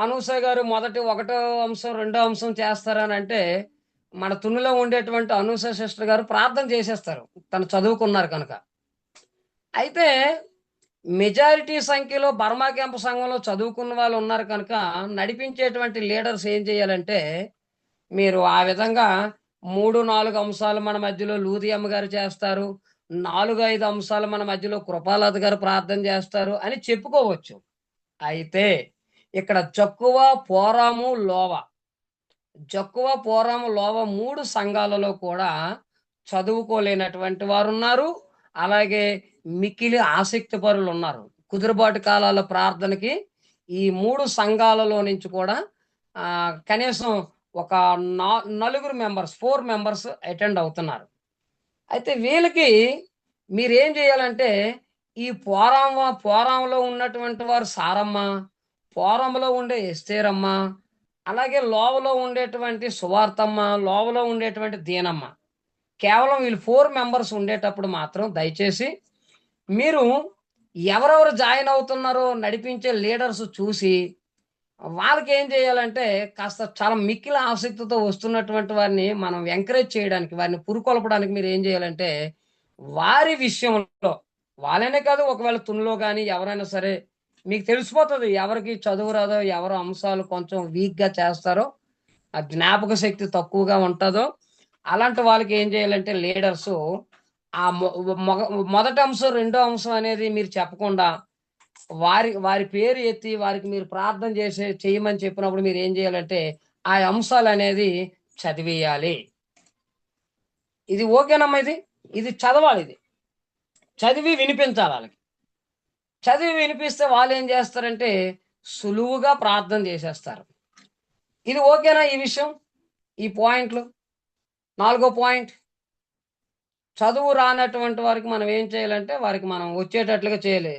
అనూస గారు మొదటి 1వ అంశం 2వ అంశం చేస్తారని అంటే మన తునిలో ఉండేటువంటి అనూస సిస్టర్ గారు ప్రార్థన చేసేస్తారు, తను చదువుకున్నారు కనుక. అయితే మెజారిటీ సంఖ్యలో బర్మా క్యాంపు సంఘంలో చదువుకున్న వాళ్ళు ఉన్నారు కనుక నడిపించేటువంటి లీడర్స్ ఏం చేయాలంటే మీరు ఆ విధంగా 3-4 అంశాలు మన మధ్యలో లూదియమ్మ గారు చేస్తారు, 4-5 అంశాలు మన మధ్యలో కృపాలత గారు ప్రార్థన చేస్తారు అని చెప్పుకోవచ్చు. అయితే ఇక్కడ జక్కువ పోరాము లోవ 3 సంఘాలలో కూడా చదువుకోలేనటువంటి వారు ఉన్నారు. అలాగే మిక్కిలి ఆసక్తి పరులు ఉన్నారు. కుదురుబాటు కాలాల ప్రార్థనకి ఈ 3 సంఘాలలో నుంచి కూడా కనీసం ఒక 4 మెంబర్స్ అటెండ్ అవుతున్నారు. అయితే వీళ్ళకి మీరేం చేయాలంటే ఈ పోరాంలో ఉన్నటువంటి వారు సారమ్మ, పోరంలో ఉండే ఎస్తేరమ్మ, అలాగే లోవలో ఉండేటువంటి సువార్తమ్మ, లోవలో ఉండేటువంటి దీనమ్మ, కేవలం వీళ్ళు 4 మెంబర్స్ ఉండేటప్పుడు మాత్రం దయచేసి మీరు ఎవరెవరు జాయిన్ అవుతున్నారో నడిపించే లీడర్స్ చూసి వాళ్ళకి ఏం చేయాలంటే కాస్త చాలా మిక్కిల ఆసక్తితో వస్తున్నటువంటి వారిని మనం ఎంకరేజ్ చేయడానికి, వారిని పురుకొల్పడానికి మీరు ఏం చేయాలంటే వారి విషయంలో వాళ్ళనే కాదు ఒకవేళ తునిలో కానీ ఎవరైనా సరే మీకు తెలిసిపోతుంది ఎవరికి చదువు రాదో, ఎవరు అంశాలు కొంచెం వీక్గా చేస్తారో, ఆ జ్ఞాపక శక్తి తక్కువగా ఉంటుందో అలాంటి వాళ్ళకి ఏం చేయాలంటే లీడర్స్ ఆ మొదటి అంశం 2వ అంశం అనేది మీరు చెప్పకుండా వారి వారి పేరు ఎత్తి వారికి మీరు ప్రార్థన చేయమని చెప్పినప్పుడు మీరు ఏం చేయాలంటే ఆ అంశాలు అనేది చదివేయాలి. ఇది ఓకేనమ్మా? ఇది చదవాలి. ఇది చదివి వినిపించాలి వాళ్ళకి. చదివి వినిపిస్తే వాళ్ళు ఏం చేస్తారంటే సులువుగా ప్రార్థన చేసేస్తారు. ఇది ఓకేనా? ఈ విషయం, ఈ పాయింట్లు. 4వ పాయింట్, చదువు రానటువంటి వారికి మనం ఏం చేయాలంటే వారికి మనం వచ్చేటట్లుగా చేయాలి.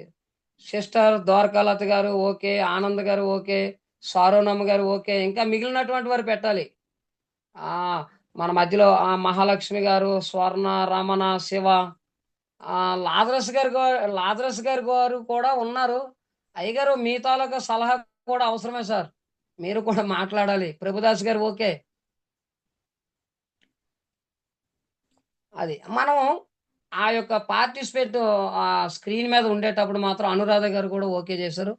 సిస్టర్ ద్వారకాలత గారు ఓకే, ఆనంద్ గారు ఓకే, సారోనమ్మ గారు ఓకే, ఇంకా మిగిలినటువంటి వారు పెట్టాలి. మన మధ్యలో మహాలక్ష్మి గారు, స్వర్ణ, రమణ, శివ, లాజరస్ గారు కూడా ఉన్నారు. అయ్యగారు మీ తాలూకా సలహా కూడా అవసరమే సార్, మీరు కూడా మాట్లాడాలి. ప్రభుదాస్ గారు ఓకే. అది మనం ఆ యొక్క పార్టిసిపేట్ స్క్రీన్ మీద ఉండేటప్పుడు మాత్రం అనురాధ గారు కూడా ఓకే చేశారు.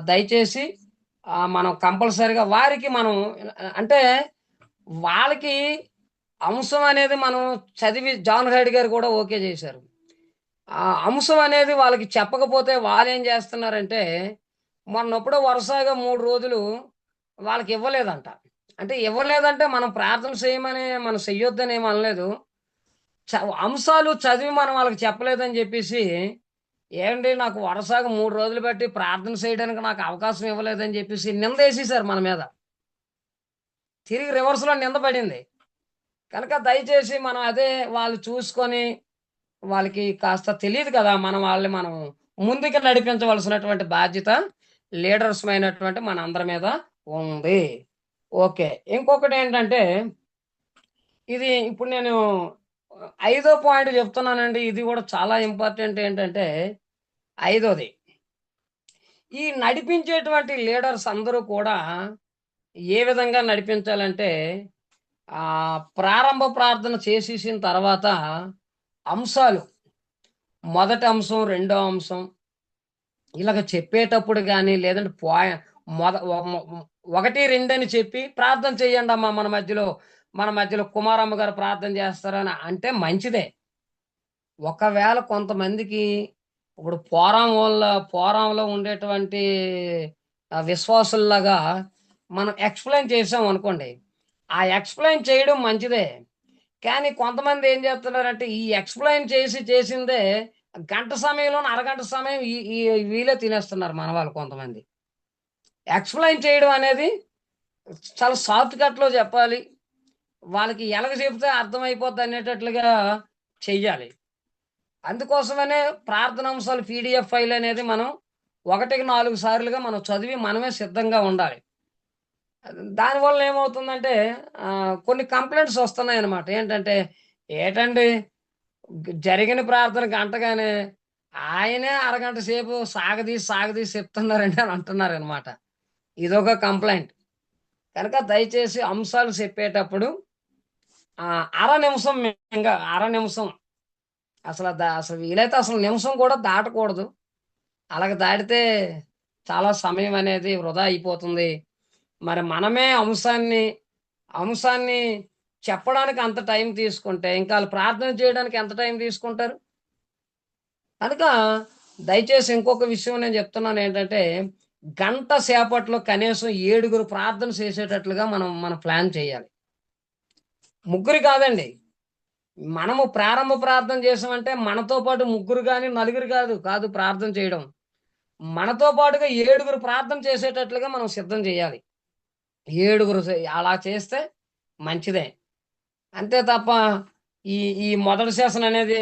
దయచేసి మనం కంపల్సరిగా వారికి మనం అంటే వాళ్ళకి అంశం అనేది మనం చదివి, జాన్ హైడ్ గారు కూడా ఓకే చేశారు. ఆ అంశం అనేది వాళ్ళకి చెప్పకపోతే వాళ్ళు ఏం చేస్తున్నారంటే మొన్నప్పుడు వరుసగా 3 రోజులు వాళ్ళకి ఇవ్వలేదంట. అంటే ఇవ్వలేదంటే మనం ప్రార్థన చేయమని మనం చెయ్యొద్దని ఏం అనలేదు. అంశాలు చదివి మనం వాళ్ళకి చెప్పలేదని చెప్పేసి ఏంటి నాకు వరుసగా 3 రోజులు బట్టి ప్రార్థన చేయడానికి నాకు అవకాశం ఇవ్వలేదని చెప్పేసి నింద వేసేసారు మన మీద. తిరిగి రివర్స్లో నింద పడింది. కనుక దయచేసి మనం అదే వాళ్ళు చూసుకొని, వాళ్ళకి కాస్త తెలియదు కదా, వాళ్ళని మనం ముందుకు నడిపించవలసినటువంటి బాధ్యత లీడర్స్ అయినటువంటి మన అందరి మీద ఉంది. ఓకే. ఇంకొకటి ఏంటంటే ఇది ఇప్పుడు నేను 5వ పాయింట్ చెప్తున్నానండి. ఇది కూడా చాలా ఇంపార్టెంట్. ఏంటంటే 5వది, ఈ నడిపించేటువంటి లీడర్స్ అందరూ కూడా ఏ విధంగా నడిపించాలంటే ప్రారంభ ప్రార్థన చేసేసిన తర్వాత అంశాలు, మొదటి అంశం, రెండో అంశం ఇలాగ చెప్పేటప్పుడు కానీ లేదంటే 1, 2 అని చెప్పి ప్రార్థన చేయండి అమ్మా మన మధ్యలో కుమారమ్మ గారు ప్రార్థన చేస్తారని అంటే మంచిదే. ఒకవేళ కొంతమందికి ఇప్పుడు పోరాంలో ఉండేటువంటి విశ్వాసుల్లాగా మనం ఎక్స్ప్లెయిన్ చేసాం అనుకోండి, ఆ ఎక్స్ప్లెయిన్ చేయడం మంచిదే. కానీ కొంతమంది ఏం చేస్తున్నారంటే ఈ ఎక్స్ప్లెయిన్ చేసిందే గంట సమయంలో అరగంట సమయం వీలే తినేస్తున్నారు మన వాళ్ళు. కొంతమంది ఎక్స్ప్లెయిన్ చేయడం అనేది చాలా షార్ట్ కట్లో చెప్పాలి, వాళ్ళకి ఎలాగ చెబితే అర్థమైపోద్ది అనేటట్లుగా చెయ్యాలి. అందుకోసమనే ప్రార్థనాంశాలు PDF ఫైల్ అనేది మనం 1కి 4 సార్లుగా మనం చదివి మనమే సిద్ధంగా ఉండాలి. దానివల్ల ఏమవుతుందంటే కొన్ని కంప్లైంట్స్ వస్తున్నాయి అన్నమాట. ఏంటండి జరిగిన ప్రార్థన గంటగానే ఆయనే అరగంట సేపు సాగదీసి చెప్తున్నారండి అని అంటున్నారు అనమాట. ఇదొక కంప్లైంట్. కనుక దయచేసి అంశాలు చెప్పేటప్పుడు అర నిమిషం అసలు వీలైతే అసలు నిమిషం కూడా దాటకూడదు. అలాగ దాటితే చాలా సమయం అనేది వృధా అయిపోతుంది. మరి మనమే అంశాన్ని చెప్పడానికి అంత టైం తీసుకుంటే ఇంకా వాళ్ళు ప్రార్థన చేయడానికి ఎంత టైం తీసుకుంటారు? కనుక దయచేసి ఇంకొక విషయం నేను చెప్తున్నాను ఏంటంటే గంట సేపట్లో కనీసం 7 ప్రార్థన చేసేటట్లుగా మనం ప్లాన్ చేయాలి. 3 కాదండి. మనము ప్రారంభ ప్రార్థన చేసామంటే మనతో పాటు 3 కానీ 4 కాదు ప్రార్థన చేయడం. మనతో పాటుగా 7 ప్రార్థన చేసేటట్లుగా మనం సిద్ధం చేయాలి. 7 అలా చేస్తే మంచిదే. అంతే తప్ప ఈ మొదటి సెషన్ అనేది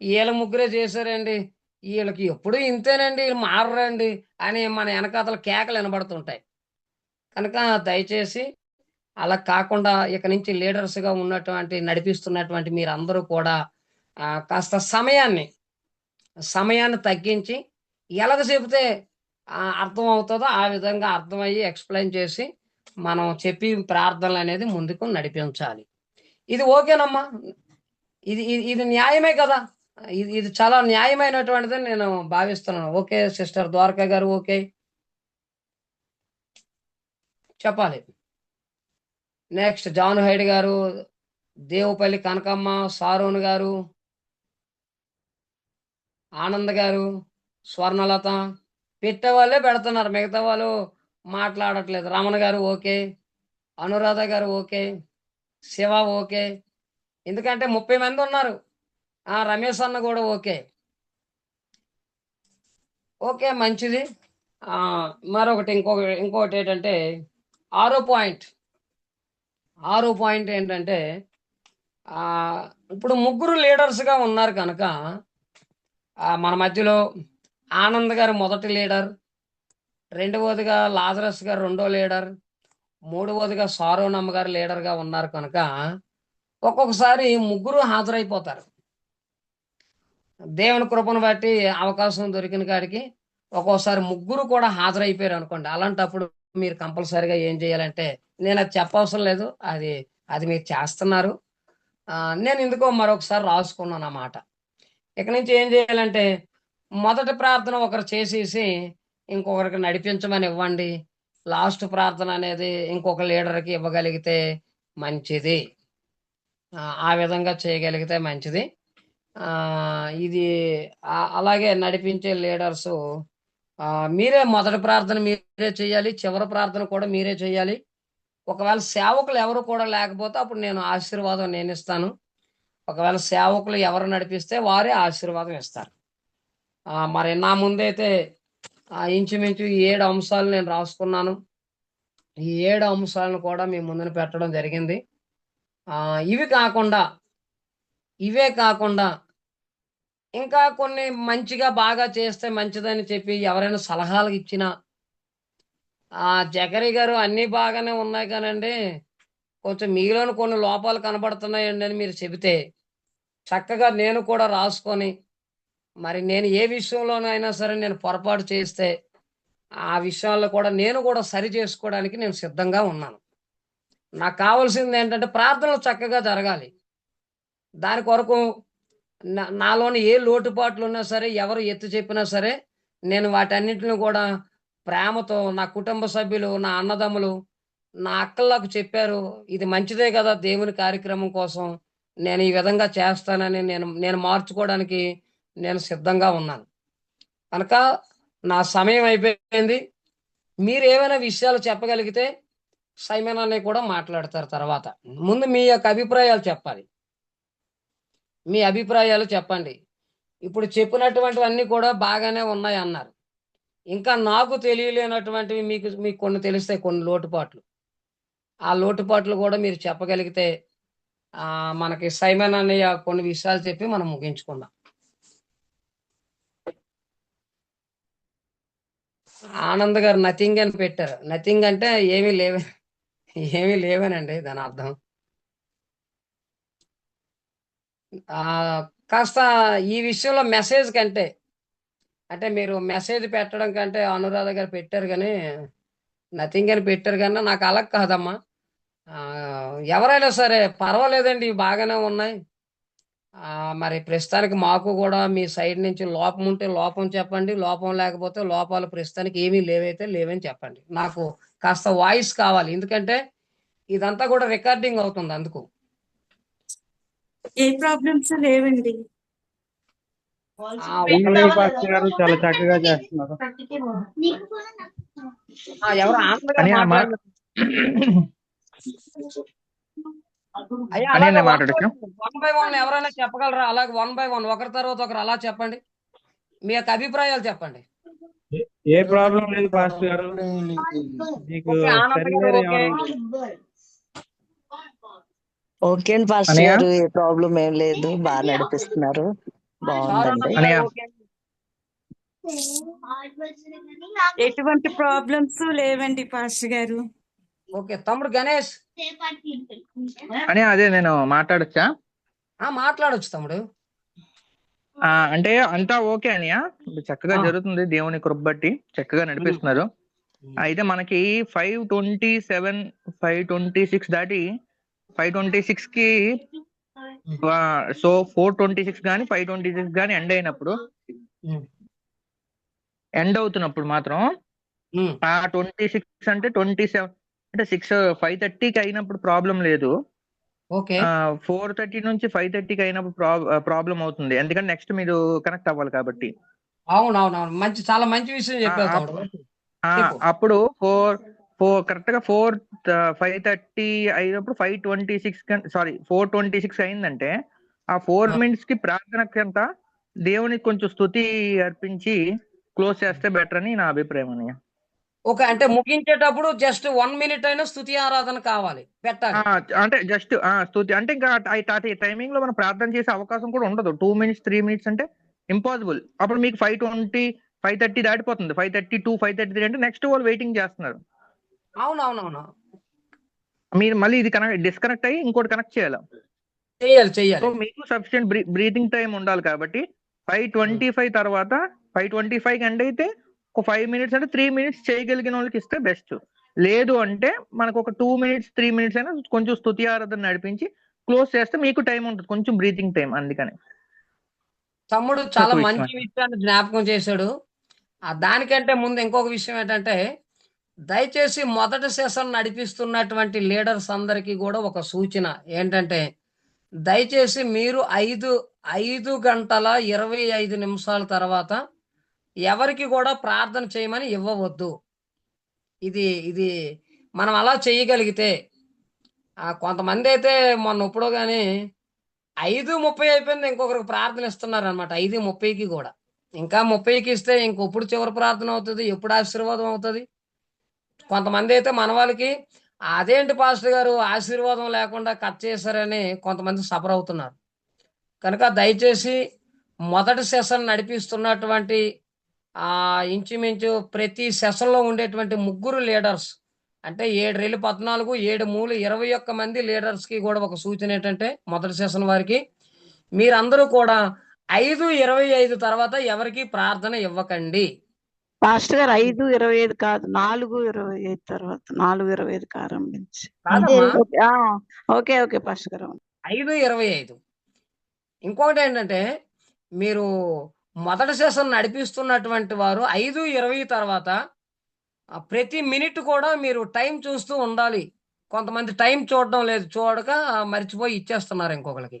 వీళ్ళ 3 చేశారండి, వీళ్ళకి ఎప్పుడు ఇంతేనండి, వీళ్ళు మారరండి అని మన వెనకాతల కేకలు వినబడుతుంటాయి. కనుక దయచేసి అలా కాకుండా ఇక నుంచి లీడర్స్గా నడిపిస్తున్నటువంటి మీరందరూ కూడా కాస్త సమయాన్ని తగ్గించి ఎలాగ చెబితే అర్థం అవుతుందో ఆ విధంగా అర్థమయ్యి ఎక్స్ప్లెయిన్ చేసి మనం చెప్పి ప్రార్థనలు అనేది ముందుకు నడిపించాలి. ఇది ఓకేనమ్మా? ఇది న్యాయమే కదా? ఇది చాలా న్యాయమైనటువంటిది నేను భావిస్తున్నాను. ఓకే సిస్టర్ ద్వారకా గారు ఓకే చెప్పాలి. నెక్స్ట్ జాన్ హైడ్ గారు, దేవుపల్లి కనకమ్మ, సారోన్ గారు, ఆనంద్ గారు, స్వర్ణలత, పెట్టే వాళ్ళే పెడుతున్నారు, మిగతా వాళ్ళు మాట్లాడట్లేదు. రమణ గారు ఓకే, అనురాధ గారు ఓకే, శివ ఓకే. ఎందుకంటే 30 మంది ఉన్నారు. రమేష్ అన్న కూడా ఓకే. ఓకే, మంచిది. మరొకటి ఇంకొకటి ఏంటంటే ఆరో పాయింట్ ఏంటంటే ఇప్పుడు ముగ్గురు లీడర్స్గా ఉన్నారు కనుక మన మధ్యలో ఆనంద్ గారు మొదటి లీడర్, రెండవదిగా లాజరస్ గారు రెండో లీడర్, మూడవదిగా సారోనమ్మ గారు లీడర్గా ఉన్నారు కనుక ఒక్కొక్కసారి ముగ్గురు హాజరైపోతారు. దేవుని కృపను బట్టి అవకాశం దొరికిన కాడికి ఒక్కోసారి ముగ్గురు కూడా హాజరైపోయారు అనుకోండి. అలాంటప్పుడు మీరు కంపల్సరీగా ఏం చేయాలంటే, నేను అది చెప్పవసరం లేదు, అది మీరు చేస్తున్నారు. నేను ఎందుకో మరొకసారి రాసుకున్నాను అన్నమాట. ఇక నుంచి ఏం చేయాలంటే, మొదటి ప్రార్థన ఒకరు చేసేసి ఇంకొకరికి నడిపించమని ఇవ్వండి. లాస్ట్ ప్రార్థన అనేది ఇంకొక లీడర్కి ఇవ్వగలిగితే మంచిది. ఆ విధంగా చేయగలిగితే మంచిది. ఇది అలాగే నడిపించే లీడర్స్ మీరే మొదటి ప్రార్థన మీరే చేయాలి, చివరి ప్రార్థన కూడా మీరే చేయాలి. ఒకవేళ సేవకులు ఎవరు కూడా లేకపోతే అప్పుడు నేను ఆశీర్వాదం నేను ఇస్తాను. ఒకవేళ సేవకులు ఎవరు నడిపిస్తే వారే ఆశీర్వాదం ఇస్తారు. మరి నా ముందైతే ఇంచుమించు 7 అంశాలు నేను రాసుకున్నాను. ఈ 7 అంశాలను కూడా మీ ముందున పెట్టడం జరిగింది. ఇవే కాకుండా ఇంకా కొన్ని మంచిగా బాగా చేస్తే మంచిదని చెప్పి ఎవరైనా సలహాలు ఇచ్చినా, జకరి గారు అన్నీ బాగానే ఉన్నాయి కానండి, కొంచెం మీలోని కొన్ని లోపాలు కనబడుతున్నాయండి అని మీరు చెబితే చక్కగా నేను కూడా రాసుకొని, మరి నేను ఏ విషయంలోనైనా సరే నేను పొరపాటు చేస్తే ఆ విషయాల్లో కూడా నేను కూడా సరి చేసుకోవడానికి నేను సిద్ధంగా ఉన్నాను. నాకు కావాల్సింది ఏంటంటే ప్రార్థనలు చక్కగా జరగాలి. దాని కొరకు నాలోని ఏ లోటుపాట్లు ఉన్నా సరే, ఎవరు ఎత్తు చెప్పినా సరే, నేను వాటన్నిటిని కూడా ప్రేమతో నా కుటుంబ సభ్యులు, నా అన్నదమ్ములు, నా అక్కలకు చెప్పారు, ఇది మంచిదే కదా దేవుని కార్యక్రమం కోసం, నేను ఈ విధంగా చేస్తానని నేను మార్చుకోవడానికి నేను సిద్ధంగా ఉన్నాను. కనుక నా సమయం అయిపోయింది. మీరు ఏమైనా విషయాలు చెప్పగలిగితే సైమన్ అనే కూడా మాట్లాడతారు తర్వాత. ముందు మీ యొక్క అభిప్రాయాలు చెప్పాలి. మీ అభిప్రాయాలు చెప్పండి. ఇప్పుడు చెప్పినటువంటివన్నీ కూడా బాగానే ఉన్నాయి అన్నారు. ఇంకా నాకు తెలియలేనటువంటివి మీకు కొన్ని తెలుస్తాయి, కొన్ని లోటుపాట్లు. ఆ లోటుపాట్లు కూడా మీరు చెప్పగలిగితే మనకి సైమన్ అన్నయ్య కొన్ని విషయాలు చెప్పి మనం ముగించుకుందాం. ఆనంద్ గారు నథింగ్ అని పెట్టారు. నథింగ్ అంటే ఏమీ లేవనండి దాని అర్థం. కాస్త ఈ విషయంలో మెసేజ్ కంటే, అంటే మీరు మెసేజ్ పెట్టడం కంటే అనురాధ గారు పెట్టారు కానీ నథింగ్ అని పెట్టారు కానీ నాకు అలా కాదమ్మా. ఎవరైనా సరే పర్వాలేదండి, ఇవి బాగానే ఉన్నాయి. మరి ప్రస్తుతానికి మాకు కూడా మీ సైడ్ నుంచి లోపం ఉంటే లోపం చెప్పండి, లోపం లేకపోతే లోపాలు ప్రస్తుతానికి ఏమీ లేవైతే లేవని చెప్పండి. నాకు కాస్త వాయిస్ కావాలి, ఎందుకంటే ఇదంతా కూడా రికార్డింగ్ అవుతుంది. అందుకు ఏ ప్రాబ్లమ్స్ లేవండి. గారు చాలా చక్కగా చేస్తున్నారు. ఎవరు ఆనంద్ గారు మాట్లాడారు? అయ్యా అలాగే 1 by 1 ఎవరైనా చెప్పగలరా? అలాగే 1 by 1 ఒకరి తర్వాత ఒకరు అలా చెప్పండి, మీ యొక్క అభిప్రాయాలు చెప్పండి. ఏ ప్రాబ్లం లేదు పాస్టర్ గారు. మీకు ఓకే అండి పాస్టర్ గారు, ఏ ప్రాబ్లం ఏం లేదు, బాగా నడిపిస్తున్నారు, బాగుందండి. ఎటువంటి ప్రాబ్లమ్స్ లేవండి పాస్టర్ గారు. ఓకే, తమ్ముడు గణేష్ అని అదే నేను మాట్లాడొచ్చా? మాట్లాడొచ్చు తమ్ముడు. అంటే అంతా ఓకే అనియా, చక్కగా జరుగుతుంది, దేవుని కృప బట్టి చక్కగా నడిపిస్తున్నారు. అయితే మనకి 5:27, 5:26 దాటి 5:26 కి సో 4:26 కానీ 5:26 కానీ ఎండ్ అవుతున్నప్పుడు మాత్రం ఆ 26 అంటే 27 అంటే 5:30కి అయినప్పుడు ప్రాబ్లం లేదు. 4:30 నుంచి 5:30కి అయినప్పుడు ప్రాబ్లం అవుతుంది, ఎందుకంటే నెక్స్ట్ మీరు కనెక్ట్ అవ్వాలి కాబట్టి. అవునవునవును, మంచి చాలా మంచి విషయం చెప్పావు తమ్ముడు. చెప్పు. అప్పుడు కరెక్ట్ గా 5:30 అయినప్పుడు 5:26 సారీ 4:26 అయిందంటే ఆ 4 minutes కి ప్రార్థనకంత దేవునికి కొంచెం స్తుతి అర్పించి క్లోజ్ చేస్తే బెటర్ అని నా అభిప్రాయం అన్నయ్య. ఓకే, అంటే ముగించేటప్పుడు జస్ట్ 1 minute అయినా స్తుతి ఆరాధన కావాలి, పెట్టాలి. అంటే జస్ట్ స్తుతి అంటే ఇంకా టైమింగ్ లో మనం ప్రార్థన చేసే అవకాశం కూడా ఉండదు. 2 minutes 3 minutes అంటే ఇంపాసిబుల్. అప్పుడు మీకు 5:20 5:30 దాటిపోతుంది. 5:32 5:33 అంటే నెక్స్ట్ వాళ్ళు వెయిటింగ్ చేస్తున్నారు. అవునవునవును, మీరు మళ్ళీ ఇది డిస్కనెక్ట్ అయ్యి ఇంకోటి కనెక్ట్ చేయాలి. చెయ్యాలి. సో మీకు సఫిషియెంట్ బ్రీతింగ్ టైం ఉండాలి కాబట్టి 5:25 తర్వాత 5:25 ఎండ్ అయితే ఒక 5 minutes అంటే 3 minutes చేయగలిగిన వాళ్ళకి ఇస్తే బెస్ట్. లేదు అంటే మనకు ఒక 2 minutes 3 minutes అయినా కొంచెం స్తుతి ఆరాధన నడిపించి క్లోజ్ చేస్తే మీకు టైం ఉంటుంది, కొంచెం బ్రీతింగ్ టైం. అందుకని తమ్ముడు చాలా మంచి విషయాన్ని జ్ఞాపకం చేశాడు. దానికంటే ముందు ఇంకొక విషయం ఏంటంటే, దయచేసి మొదటి సెషన్ నడిపిస్తున్నటువంటి లీడర్స్ అందరికీ కూడా ఒక సూచన ఏంటంటే, దయచేసి మీరు 5:25 తర్వాత ఎవరికి కూడా ప్రార్థన చేయమని ఇవ్వవద్దు. ఇది మనం అలా చేయగలిగితే, కొంతమంది అయితే మొన్న ఎప్పుడో కానీ 5:30 అయిపోయింది ఇంకొకరికి ప్రార్థన ఇస్తున్నారు అనమాట. 5:30కి కూడా, ఇంకా 30కి ఇస్తే ఇంకొప్పుడు చివరి ప్రార్థన అవుతుంది, ఎప్పుడు ఆశీర్వాదం అవుతుంది. కొంతమంది అయితే మన వాళ్ళకి అదేంటి పాస్టర్ గారు ఆశీర్వాదం లేకుండా కట్ చేశారని కొంతమంది సఫర్ అవుతున్నారు. కనుక దయచేసి మొదటి సెషన్ నడిపిస్తున్నటువంటి ఇంచుమించు ప్రతి సెషన్లో ఉండేటువంటి 3 లీడర్స్ అంటే 7×14 7×3 21 మంది లీడర్స్కి కూడా ఒక సూచన ఏంటంటే, మొదటి సెషన్ వారికి మీరందరూ కూడా 5:25 తర్వాత ఎవరికి ప్రార్థన ఇవ్వకండి. పాస్టర్ గారు 5:25 కాదు, 4:25 తర్వాత 4:25కి ఆరంభించి. ఓకే పాస్టర్ గారు 5:25. ఇంకొకటి ఏంటంటే, మీరు మొదటి సెషన్ నడిపిస్తున్నటువంటి వారు 5:20 తర్వాత ప్రతి మినిట్ కూడా మీరు టైం చూస్తూ ఉండాలి. కొంతమంది టైం చూడడం లేదు, చూడక మర్చిపోయి ఇచ్చేస్తున్నారు ఇంకొకరికి.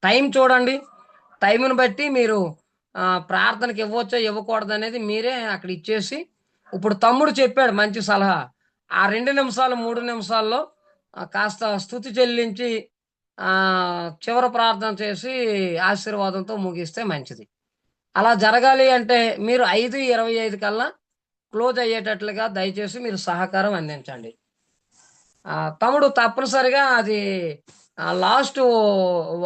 టైం చూడండి, టైంను బట్టి మీరు ప్రార్థనకి ఇవ్వచ్చో ఇవ్వకూడదు అనేది మీరే అక్కడ ఇచ్చేసి, ఇప్పుడు తమ్ముడు చెప్పాడు మంచి సలహా, ఆ 2 నిమిషాలు 3 నిమిషాల్లో కాస్త స్తుతి చెల్లించి చివరి ప్రార్థన చేసి ఆశీర్వాదంతో ముగిస్తే మంచిది. అలా జరగాలి అంటే మీరు 5:25 కల్లా క్లోజ్ అయ్యేటట్లుగా దయచేసి మీరు సహకారం అందించండి. తమ్ముడు తప్పనిసరిగా అది లాస్ట్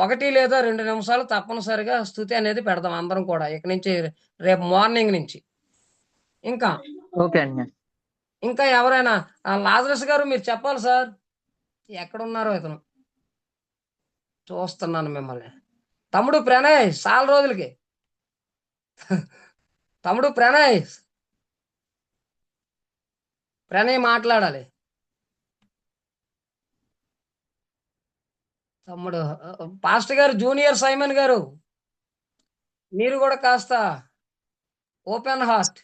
1 లేదా 2 నిమిషాలు తప్పనిసరిగా స్తుతి అనేది పెడదాం అందరం కూడా ఇక నుంచి, రేపు మార్నింగ్ నుంచి. ఇంకా ఎవరైనా లాజరస్ గారు మీరు చెప్పాలి సార్, ఎక్కడున్నారో ఇతను చూస్తున్నాను మిమ్మల్ని. తమ్ముడు ప్రణయ్ చాలా రోజులకి తమ్ముడు ప్రణయ్ మాట్లాడాలి. తమ్ముడు పాస్టర్ గారు జూనియర్ సైమన్ గారు మీరు కూడా కాస్త ఓపెన్ హార్ట్.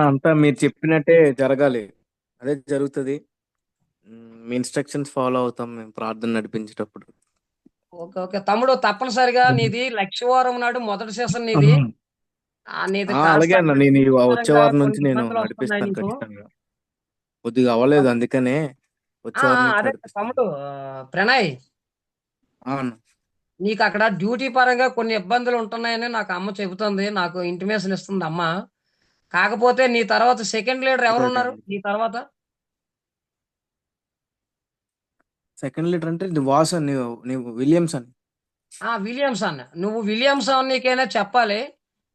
అంతా మీరు చెప్పినట్టే జరగాలి, అదే జరుగుతుంది. మీ ఇన్స్ట్రక్షన్స్ ఫాలో అవుతాం మేము ప్రార్థన నడిపించేటప్పుడు. ఓకే తమ్ముడు, తప్పనిసరిగా నీది లక్షవారం నాడు మొదటి సెషన్ నీది. అలాగే అన్న, నేను వచ్చే వారం నుంచి నేను నడిపిస్తాను ఖచ్చితంగా. కొద్దిగా అవ్వలేదు, అందుకనే వచ్చే వారం అదే తమ్ముడు ప్రణయ్, నీకు అక్కడ డ్యూటీ పరంగా కొన్ని ఇబ్బందులు ఉంటున్నాయని నాకు అమ్మ చెబుతుంది, నాకు ఇంటిమేషన్ ఇస్తుంది అమ్మ. కాకపోతే నీ తర్వాత సెకండ్ లీడర్ ఎవరున్నారు నీ తర్వాత? సెకండ్ లీడర్ అంటే వాసన్, నీవు విలియమ్సన్. విలియమ్సన్, నువ్వు విలియమ్సన్ నీకైనా చెప్పాలి.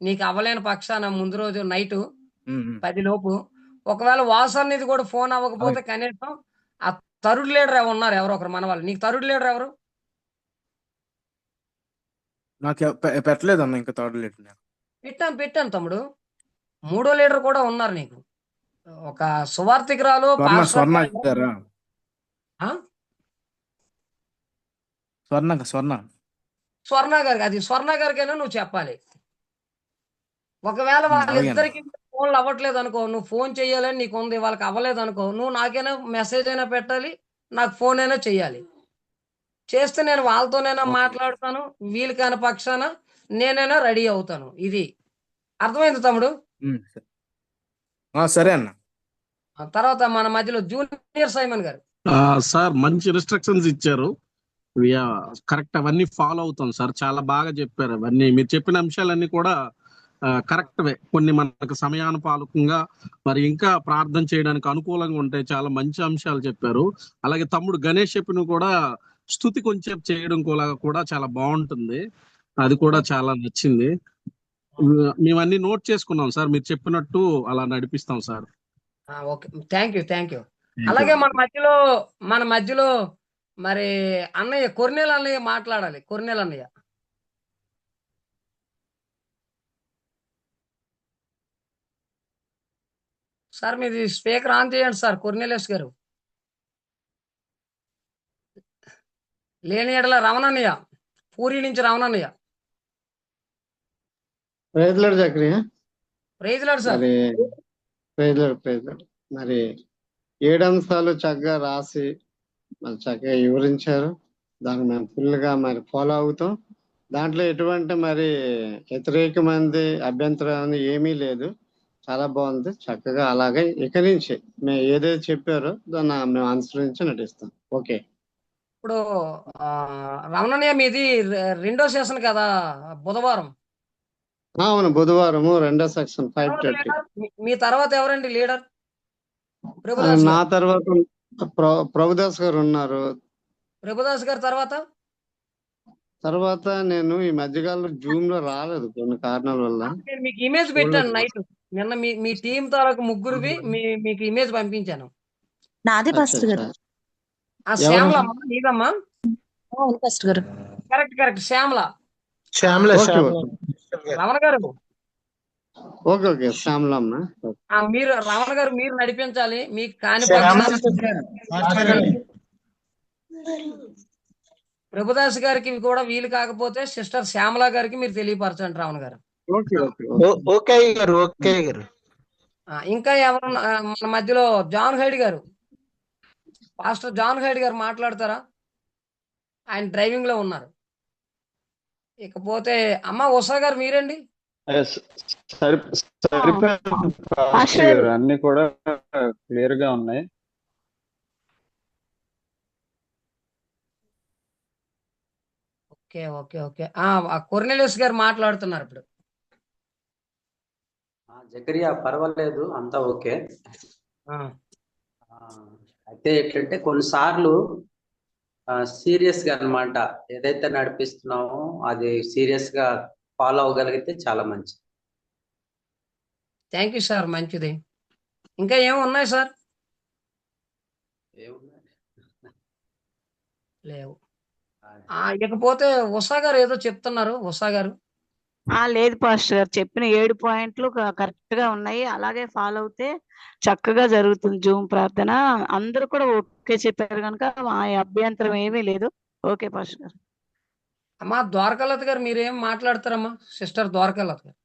నీకు అవ్వలేని పక్షాన ముందు రోజు నైట్ 10 లోపు ఒకవేళ వాసన్ ఇది కూడా ఫోన్ అవ్వకపోతే కనీసం ఆ థర్డ్ లీడర్ ఉన్నారు ఎవరో ఒకరు మన వాళ్ళు. నీకు థర్డ్ లీడర్ ఎవరు? నాకు పెట్టలేదు అన్న ఇంకా థర్డ్ లీడర్. పెట్టాను తమ్ముడు, 3వ లీడర్ కూడా ఉన్నారు నీకు. ఒక సువార్థికురాలు స్వర్ణ గారికి, అది స్వర్ణ గారికైనా నువ్వు చెప్పాలి. ఒకవేళ వాళ్ళిద్దరికి ఫోన్లు అవ్వట్లేదు అనుకో, నువ్వు ఫోన్ చెయ్యాలని నీకు ఉంది, వాళ్ళకి అవ్వలేదు అనుకో, నువ్వు నాకైనా మెసేజ్ అయినా పెట్టాలి, నాకు ఫోన్ అయినా చెయ్యాలి. చేస్తే నేను వాళ్ళతోనైనా మాట్లాడతాను, వీలు కాని పక్షాన నేనైనా రెడీ అవుతాను. ఇది అర్థమైంది తమ్ముడు. సరే అన్న. తర్వాత మన మధ్యలో జూనియర్ సైమన్ గారు. సార్ మంచి రిస్ట్రిక్షన్స్ ఇచ్చారు. కరెక్ట్, అవన్నీ ఫాలో అవుతాం సార్. చాలా బాగా చెప్పారు. అవన్నీ మీరు చెప్పిన అంశాలన్నీ కూడా కరెక్ట్వే. కొన్ని మనకు సమయానుపాలకంగా మరి ఇంకా ప్రార్థన చేయడానికి అనుకూలంగా ఉంటాయి. చాలా మంచి అంశాలు చెప్పారు. అలాగే తమ్ముడు గణేష్ చెప్పిన కూడా స్తుతి కొంచెం చేయడం కూడా చాలా బాగుంటుంది. అది కూడా చాలా నచ్చింది. మేమన్నీ నోట్ చేసుకున్నాం సార్. మీరు చెప్పినట్టు అలా నడిపిస్తాం సార్. Okay, thank you. అలాగే మన మధ్యలో మరి అన్నయ్య కొర్నేల్ అన్నయ్య మాట్లాడాలి. కొర్నేల్ అన్నయ్య. సార్ మీది స్పీకర్ ఆన్ చేయండి సార్. కొర్నేలేస్ గారు. లేని ఎడల రమణన్నయ్య, పూరి నుంచి రమణన్నయ్య. ప్రైజ్లాడు జక్రియా. ప్రైజ్లాడు సార్. ప్రైజ్లాడు. మరి 7 అంశాలు చక్కగా రాసి మరి చక్కగా వివరించారు. దాన్ని మేము ఫుల్గా మరి ఫాలో అవుతాం. దాంట్లో ఎటువంటి మరి వ్యతిరేకమైనది అభ్యంతరం ఏమీ లేదు. చాలా బాగుంది. చక్కగా అలాగే ఇక నుంచి మేము ఏదైతే చెప్పారో దాన్ని మేము అనుసరించి నటిస్తాం. ఓకే. ఇప్పుడు రమణన్నయ్య మీది 2వ సెషన్ కదా, బుధవారం. అవును, బుధవారం 2వ సెక్షన్ 5:30. మీ తర్వాత ఎవరండి లీడర్? నా తర్వాత ప్రభుదాస్ గారు ఉన్నారు. ప్రభుదాస్ గారు తర్వాత నేను ఈ మధ్యకాలంలో జూమ్ లో రాలేదు కొన్ని కారణాల వల్ల. నేను మీకు ఇమేజ్ పెట్టాను నైట్. నిన్న మీ టీం తాలూకు ముగ్గురివి మీకు ఇమేజ్ పంపించాను. నాదే పాస్టర్ గారు. శ్యామలమ్మ నీదమ్మా? పాస్టర్ గారు. కరెక్ట్. శ్యామల. రమణ గారు. ఓకే శ్యామలమ్మ. మీరు రమణ గారు మీరు నడిపించాలి. మీకు కాని ప్రభుదాస్ గారికి కూడా వీలు కాకపోతే సిస్టర్ శ్యామల గారికి మీరు తెలియపరచండి రమణ గారు. ఇంకా ఎవరు మన మధ్యలో? జాన్ హైడ్ గారు, పాస్టర్ జాన్ హైడ్ గారు మాట్లాడతారా? ఆయన డ్రైవింగ్ లో ఉన్నారు. ఇకపోతే అమ్మ ఉషా గారు మీరండి? అన్ని కూడా క్లియర్ గా ఉన్నాయి. ఓకే. కొర్నేలియస్ గారు మాట్లాడుతున్నారు ఇప్పుడు. జకరియా పర్వాలేదు, అంతా ఓకే. అయితే ఏంటంటే కొన్నిసార్లు సీరియస్ గా అన్నమాట, ఏదైతే నడిపిస్తున్నామో అది సీరియస్ గా ఫాలో అవ్వగలిగితే చాలా మంచిది. థ్యాంక్ యూ సార్, మంచిది. ఇంకా ఏమున్నాయి సార్? లేవు. ఇకపోతే ఉషా గారు ఏదో చెప్తున్నారు. ఉషా గారు. లేదు పాస్టర్ గారు, చెప్పిన 7 పాయింట్లు కరెక్ట్ గా ఉన్నాయి. అలాగే ఫాలో అవుతే చక్కగా జరుగుతుంది జూమ్ ప్రార్థన. అందరూ కూడా ఓకే చెప్పారు కనుక మా అభ్యంతరం ఏమీ లేదు. ఓకే పాస్టర్ గారు. అమ్మా ద్వారకాలత గారు మీరేం మాట్లాడతారమ్మా? సిస్టర్ ద్వారకాలత గారు.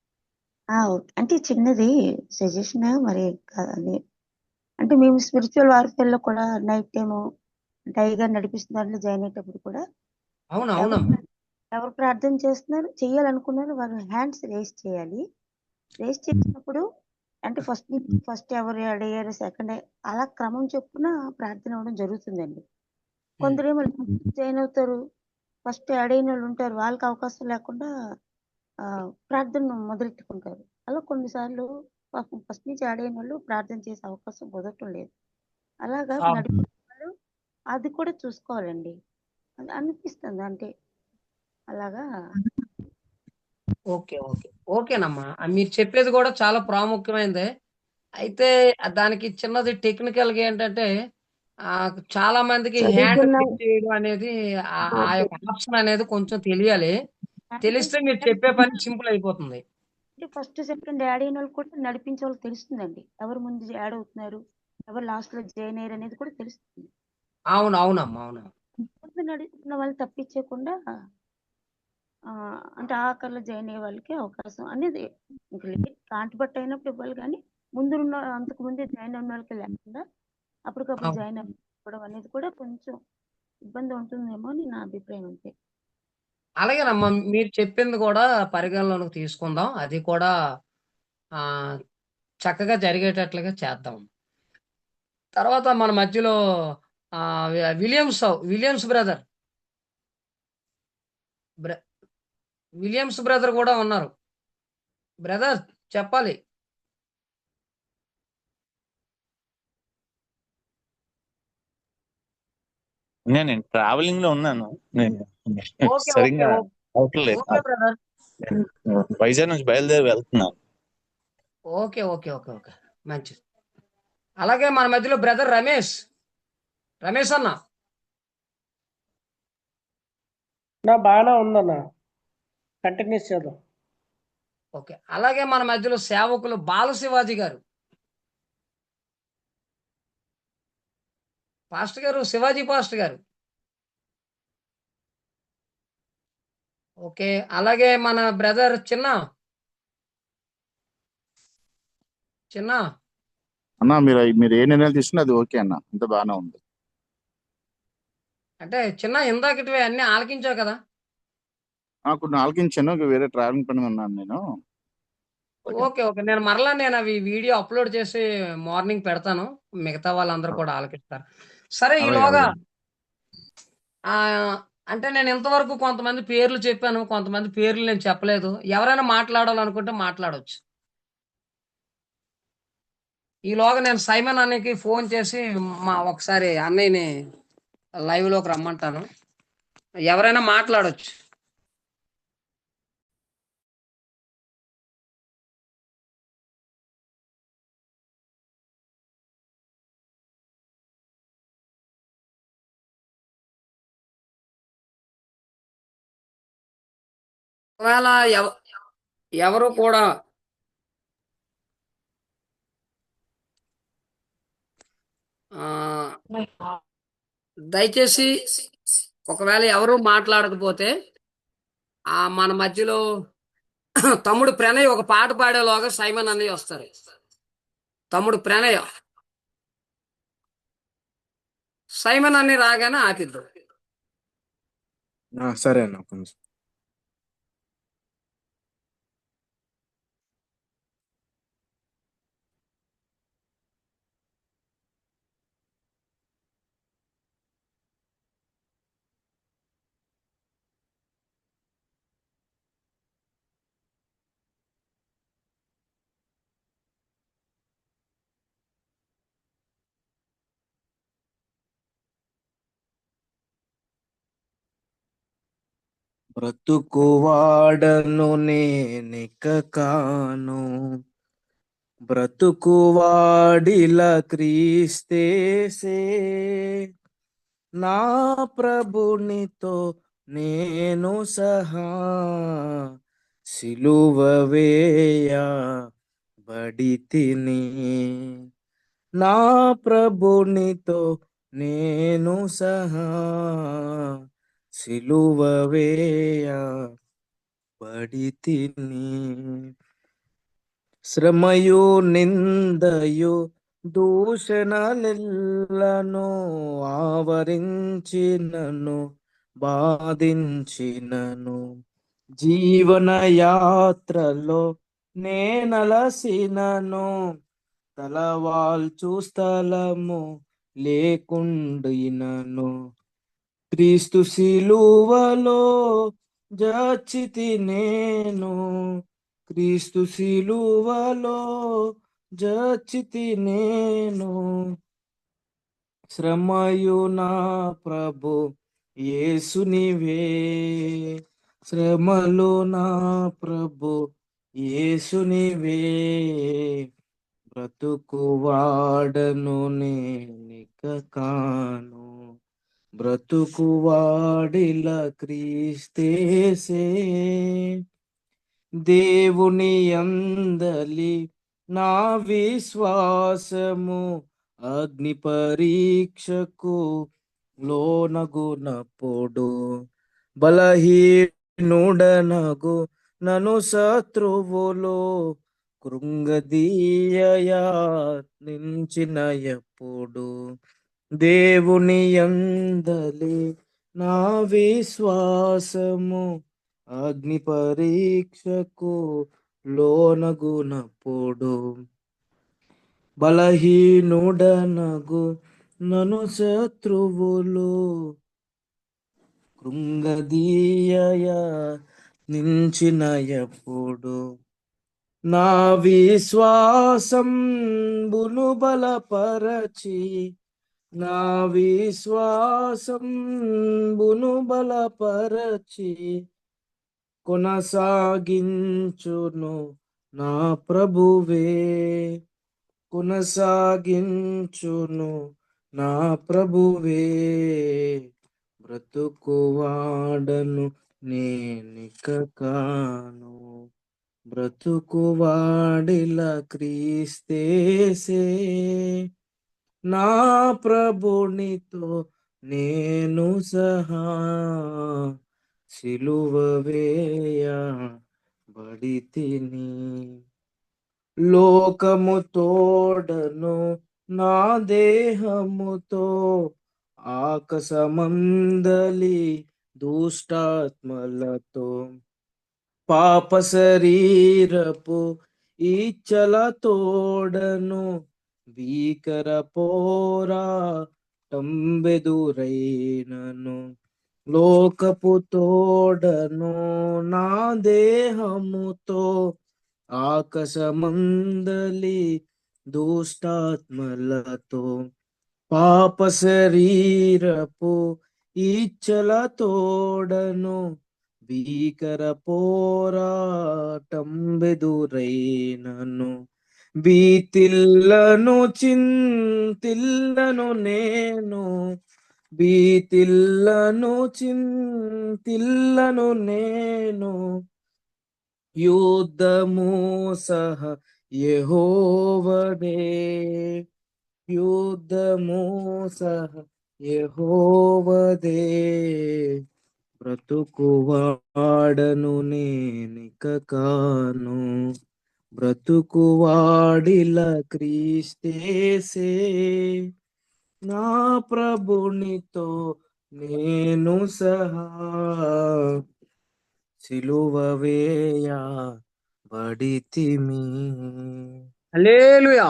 అంటే చిన్నది సజెషన్ మరి కాదండి. అంటే మేము స్పిరిచువల్ వార్ఫేర్ లో కూడా నైట్ టైము టైగర్ నడిపిస్తున్న దాంట్లో జాయిన్ అయ్యేటప్పుడు కూడా ఎవరు ప్రార్థన చేస్తున్నారు చెయ్యాలనుకున్నారు వాళ్ళు హ్యాండ్స్ రేస్ చేయాలి. రేస్ చేసినప్పుడు అంటే ఫస్ట్ ఎవరు యాడ్ అయ్యారు, సెకండ్ అలా క్రమం చొప్పున ప్రార్థన అవ్వడం జరుగుతుందండి. కొందరేమో జాయిన్ అవుతారు, ఫస్ట్ యాడ్ అయిన వాళ్ళు ఉంటారు, వాళ్ళకి అవకాశం లేకుండా ప్రార్థన మొదలెట్టుకుంటారు. అలా కొన్నిసార్లు పాపం ఫస్ట్ నుంచి యాడ్ అయిన వాళ్ళు ప్రార్థన చేసే అవకాశం కుదరటం లేదు. అలాగా నడిపే వాళ్ళు అది కూడా చూసుకోవాలండి అనిపిస్తుంది. అంటే అలాగా. ఓకేనమ్మా, మీరు చెప్పేది కూడా చాలా ప్రాముఖ్యమైనదే. అయితే దానికి చిన్నది టెక్నికల్ గా ఏంటంటే చాలా మందికి హ్యాండ్ చేయడం అనేది ఆ యొక్క ఆప్షన్ అనేది కొంచెం తెలియాలి. తెలిస్తే మీరు చెప్పే పని సింపుల్ అయిపోతుంది. అంటే ఫస్ట్ సెకండ్ యాడ్ అయిన వాళ్ళు కూడా నడిపించే వాళ్ళకి తెలుస్తుందండి, ఎవరు ముందు యాడ్ అవుతున్నారు, ఎవరు లాస్ట్ లో జాయిన్ అయ్యారు అనేది కూడా తెలుస్తుంది. అవునమ్మా. నడుపుతున్న వాళ్ళు తప్పించకుండా అంటే ఆఖరిలో జాయిన్ అయ్యే వాళ్ళకి అవకాశం అనేది కాంట్బట్ అయినప్పుడు ఇవ్వాలి, కానీ ముందున్న అంతకు ముందే జాయిన్ అయిన వాళ్ళకి లేకుండా అప్పటికప్పుడు జాయిన్ అవ్వడం అనేది కూడా కొంచెం ఇబ్బంది ఉంటుందేమో అని నా అభిప్రాయం. అంతే. అలాగేనమ్మా, మీరు చెప్పింది కూడా పరిగణలోకి తీసుకుందాం. అది కూడా ఆ చక్కగా జరిగేటట్లుగా చేద్దాం. తర్వాత మన మధ్యలో విలియమ్స్ బ్రదర్ విలియమ్స్ బ్రదర్ కూడా ఉన్నారు. బ్రదర్ చెప్పాలి. నేను ట్రావెలింగ్ లో ఉన్నాను. నేను ఓకే సరిగ్గా ఓకే అవట్లేదు. Okay brother. నేను వైజాగ్ నుంచి బయలుదేరి వెళ్తున్నాను. ఓకే ఓకే ఓకే ఓకే మంచిది. అలాగే మన మధ్యలో బ్రదర్ రమేష్ అన్న. నా బాగానే ఉందన్న, కంటిన్యూస్ చేద్దాం. ఓకే. అలాగే మన మధ్యలో సేవకులు బాలశివాజీ గారు. పాస్టర్ గారు, శివాజీ పాస్టర్ గారు. ఓకే. అలాగే మన బ్రదర్ చిన్న అన్న మీరు ఏ నిర్ణయాలు తీసుకున్నా అది ఓకే అన్న, అంత బాగానే ఉంది. అంటే చిన్న ఇందాకటివి అన్ని ఆలకించావు కదా? కొన్ని ఆలకించాను, వేరే ట్రావెలింగ్ పని ఉన్నాను నేను. ఓకే ఓకే నేను అవి వీడియో అప్లోడ్ చేసి మార్నింగ్ పెడతాను. మిగతా వాళ్ళందరూ కూడా ఆలకిస్తారు. సరే, ఈలోగా అంటే నేను ఇంతవరకు కొంతమంది పేర్లు చెప్పాను, కొంతమంది పేర్లు నేను చెప్పలేదు. ఎవరైనా మాట్లాడాలనుకుంటే మాట్లాడవచ్చు. ఈలోగా నేను సైమన్ అన్నకి ఫోన్ చేసి ఒకసారి అన్నయ్యని లైవ్ లోకి రమ్మంటాను. ఎవరైనా మాట్లాడొచ్చు. ఒకవేళ ఎవరు కూడా దయచేసి ఒకవేళ ఎవరు మాట్లాడకపోతే మన మధ్యలో తమ్ముడు ప్రణయ్ ఒక పాట పాడేలోగా సైమన్ అన్నయ్య వస్తారు. తమ్ముడు ప్రణయ్ సైమన్ అన్నయ్య రాగానే ఆపిద్దాం. సరే అన్న, కొంచెం బ్రతుకువాడను నేనిక కాను, బ్రతుకువాడిల క్రీస్తేసే, నా ప్రభునితో నేను సహా సిలువ వేయబడితిని, నా ప్రభునితో నేను సహా సిలువ వేయబడితిని, శ్రమయు నిందయు దూషణలెల్లను ఆవరించినను బాధించినను, జీవన యాత్రలో నేనలసినను తలవాల్చు స్థలము లేకుండినను, క్రీస్తు సిలువలో జచ్చితి నేను, క్రీస్తు సిలువలో జచ్చితి నేను, శ్రమయు నా ప్రభు యేసునివే, శ్రమలు నా ప్రభు యేసునివే, బ్రతుకువాడను నేనిక కాను, బ్రతుకువాడిల క్రీస్తేసే, దేవుని యందలి నా విశ్వాసము అగ్ని పరీక్షకు లోనగునప్పుడు, బలహీనుడనగు నను శత్రువులో కృంగదీయనించిన ఎప్పుడు, దేవుని యందలి నా విశ్వాసము అగ్ని పరీక్షకు లోనగునప్పుడు బలహీనుడనగు నను శత్రువులు కృంగదీయ నించిన ఎప్పుడు నా విశ్వాసం బును బలపరచి నా విశ్వాసం బును బలపరచి కొనసాగించును నా ప్రభువే కొనసాగించును నా ప్రభువే బ్రతుకువాడను నేనిక కాను బ్రతుకువాడిల క్రీస్తేసే నా ప్రభునితో నేను సహా సిలువ వేయబడితిని లోకము తోడను నా దేహముతో ఆకాశమందలి దుష్టాత్మలతో పాప శరీరపు ఇచ్చల తోడను భీకర పోరాటంబెదురైనను లోకపు తోడను నా దేహముతో ఆకాశమందలి దుష్టాత్మలతో పాప శరీరపు ఇచ్చల తోడను భీకర పోరాటంబెదురైనను భీతిల్లను చింతిల్లను నేను భీతిల్లను చింతిల్లను నేను యుద్ధము సహ యెహోవాదే యుద్ధము సహ యెహోవాదే బ్రతుకువాడను నేనిక కాను బ్రతుకువాడిల క్రీస్తేసే నా ప్రభునితో నేను సహా సిలువ వేయబడితిమి. హల్లెలూయా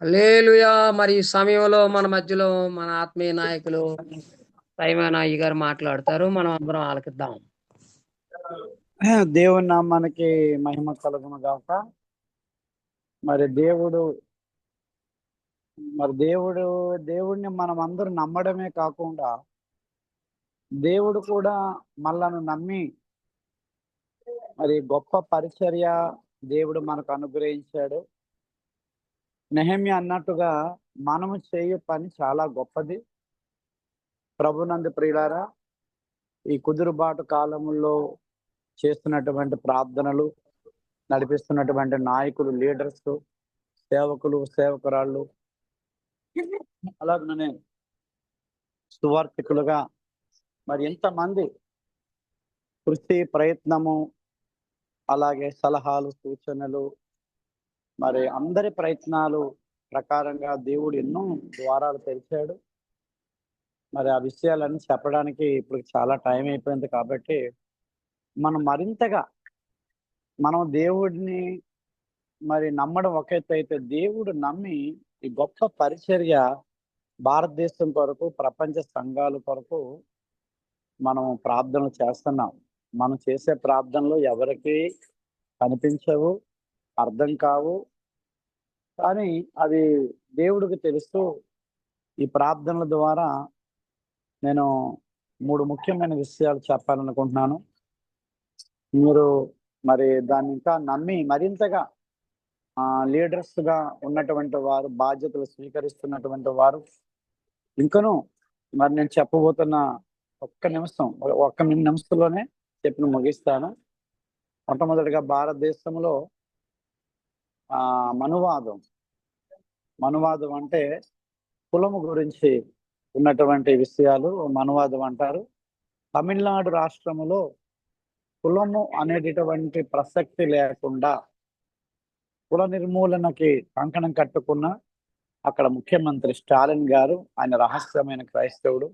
హల్లెలూయా. మరి ఈ సమయంలో మన మధ్యలో మన ఆత్మీయ నాయకులు సైమన్ అయ్య గారు మాట్లాడతారు. మనం అందరం ఆలకిద్దాం. దేవుని నామానికి మహిమ కలుగును గాక. మరి దేవుడిని మనం అందరూ నమ్మడమే కాకుండా దేవుడు కూడా మనలను నమ్మి మరి గొప్ప పరిచర్య దేవుడు మనకు అనుగ్రహించాడు. నెహెమ్యా అన్నట్టుగా మనము చేయు పని చాలా గొప్పది. ప్రభునందు ప్రియులారా, ఈ కుదురుబాటు కాలంలో చేస్తున్నటువంటి ప్రార్థనలు, నడిపిస్తున్నటువంటి నాయకులు, లీడర్స్, సేవకులు, సేవకురాళ్ళు, అలాగనే సువార్థికులుగా మరి ఎంతమంది కృషి, ప్రయత్నము, అలాగే సలహాలు, సూచనలు, మరి అందరి ప్రయత్నాలు ప్రకారంగా దేవుడు ఎన్నో ద్వారాలు తెరిచాడు. మరి ఆ విషయాలన్నీ చెప్పడానికి ఇప్పుడు చాలా టైం అయిపోయింది కాబట్టి మనం మరింతగా మనం దేవుడిని మరి నమ్మడం ఒక ఎత్తు అయితే, దేవుడు నమ్మి ఈ గొప్ప పరిచర్య భారతదేశం కొరకు, ప్రపంచ సంఘాల కొరకు మనం ప్రార్థనలు చేస్తున్నాం. మనం చేసే ప్రార్థనలు ఎవరికి కనిపించవు, అర్థం కావు, కానీ అది దేవుడికి తెలుస్తూ ఈ ప్రార్థనల ద్వారా నేను 3 ముఖ్యమైన విషయాలు చెప్పాలనుకుంటున్నాను. మీరు మరి దాన్ని ఇంకా నమ్మి మరింతగా లీడర్స్ గా ఉన్నటువంటి వారు, బాధ్యతలు స్వీకరిస్తున్నటువంటి వారు ఇంకనూ మరి నేను చెప్పబోతున్న ఒక్క నిమిషంలోనే చెప్పి ముగిస్తాను. మొట్టమొదటిగా భారతదేశంలో మనువాదం అంటే కులము గురించి ఉన్నటువంటి విషయాలు మనువాదం అంటారు. తమిళనాడు రాష్ట్రములో కులము అనేటటువంటి ప్రసక్తి లేకుండా కుల నిర్మూలనకి కంకణం కట్టుకున్న అక్కడ ముఖ్యమంత్రి స్టాలిన్ గారు, ఆయన రహస్యమైన క్రైస్తవుడు.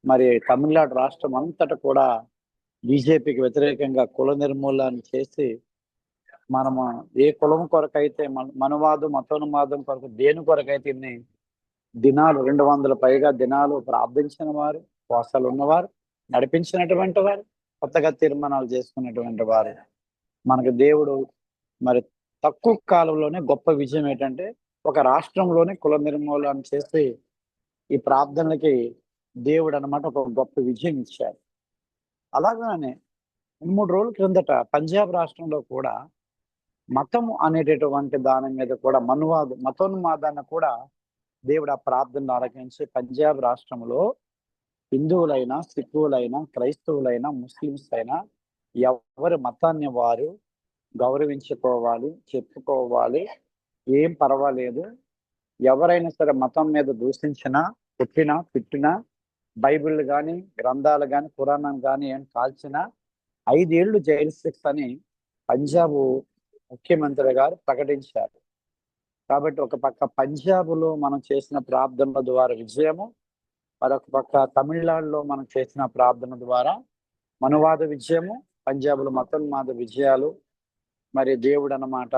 మరి తమిళనాడు రాష్ట్రం అంతటా కూడా బీజేపీకి వ్యతిరేకంగా కుల నిర్మూలన చేసి మనము ఏ కులం కొరకైతే మనువాదం మతోన్మాదం కొరకు దేని కొరకైతే ఇన్ని దినాలు 200 పైగా దినాలు ప్రార్థించిన వారు, ఉపవాసాలు ఉన్నవారు, నడిపించినటువంటి వారు, కొత్తగా తీర్మానాలు చేసుకున్నటువంటి వారు, మనకు దేవుడు మరి తక్కువ కాలంలోనే గొప్ప విజయం ఏంటంటే ఒక రాష్ట్రంలోనే కుల నిర్మూలన చేసి ఈ ప్రార్థనలకి దేవుడు అన్నమాట ఒక గొప్ప విజయం ఇచ్చారు. అలాగానే 2-3 రోజుల క్రిందట పంజాబ్ రాష్ట్రంలో కూడా మతం అనేటటువంటి దాని మీద కూడా మతోన్మాదాన్ని కూడా దేవుడు ఆ ప్రార్థనలు ఆలకించి పంజాబ్ రాష్ట్రంలో హిందువులైనా, సిక్కులైనా, క్రైస్తవులైనా, ముస్లిమ్స్ అయినా ఎవరి మతాన్ని వారు గౌరవించుకోవాలి, చెప్పుకోవాలి, ఏం పర్వాలేదు. ఎవరైనా సరే మతం మీద దూషించినా, కొట్టినా, తిట్టినా, బైబిల్ కానీ, గ్రంథాలు కానీ, పురాణం కానీ ఏం కాల్చినా 5 ఏళ్ళు జైలు శిక్ష అని పంజాబ్ ముఖ్యమంత్రి గారు ప్రకటించారు. కాబట్టి ఒక పక్క పంజాబ్లో మనం చేసిన ప్రార్థనల ద్వారా విజయము, మరొక పక్క తమిళనాడులో మనం చేసిన ప్రార్థన ద్వారా మనువాద విజయము, పంజాబ్లో మతోన్మాద విజయాలు మరి దేవుడు అన్నమాట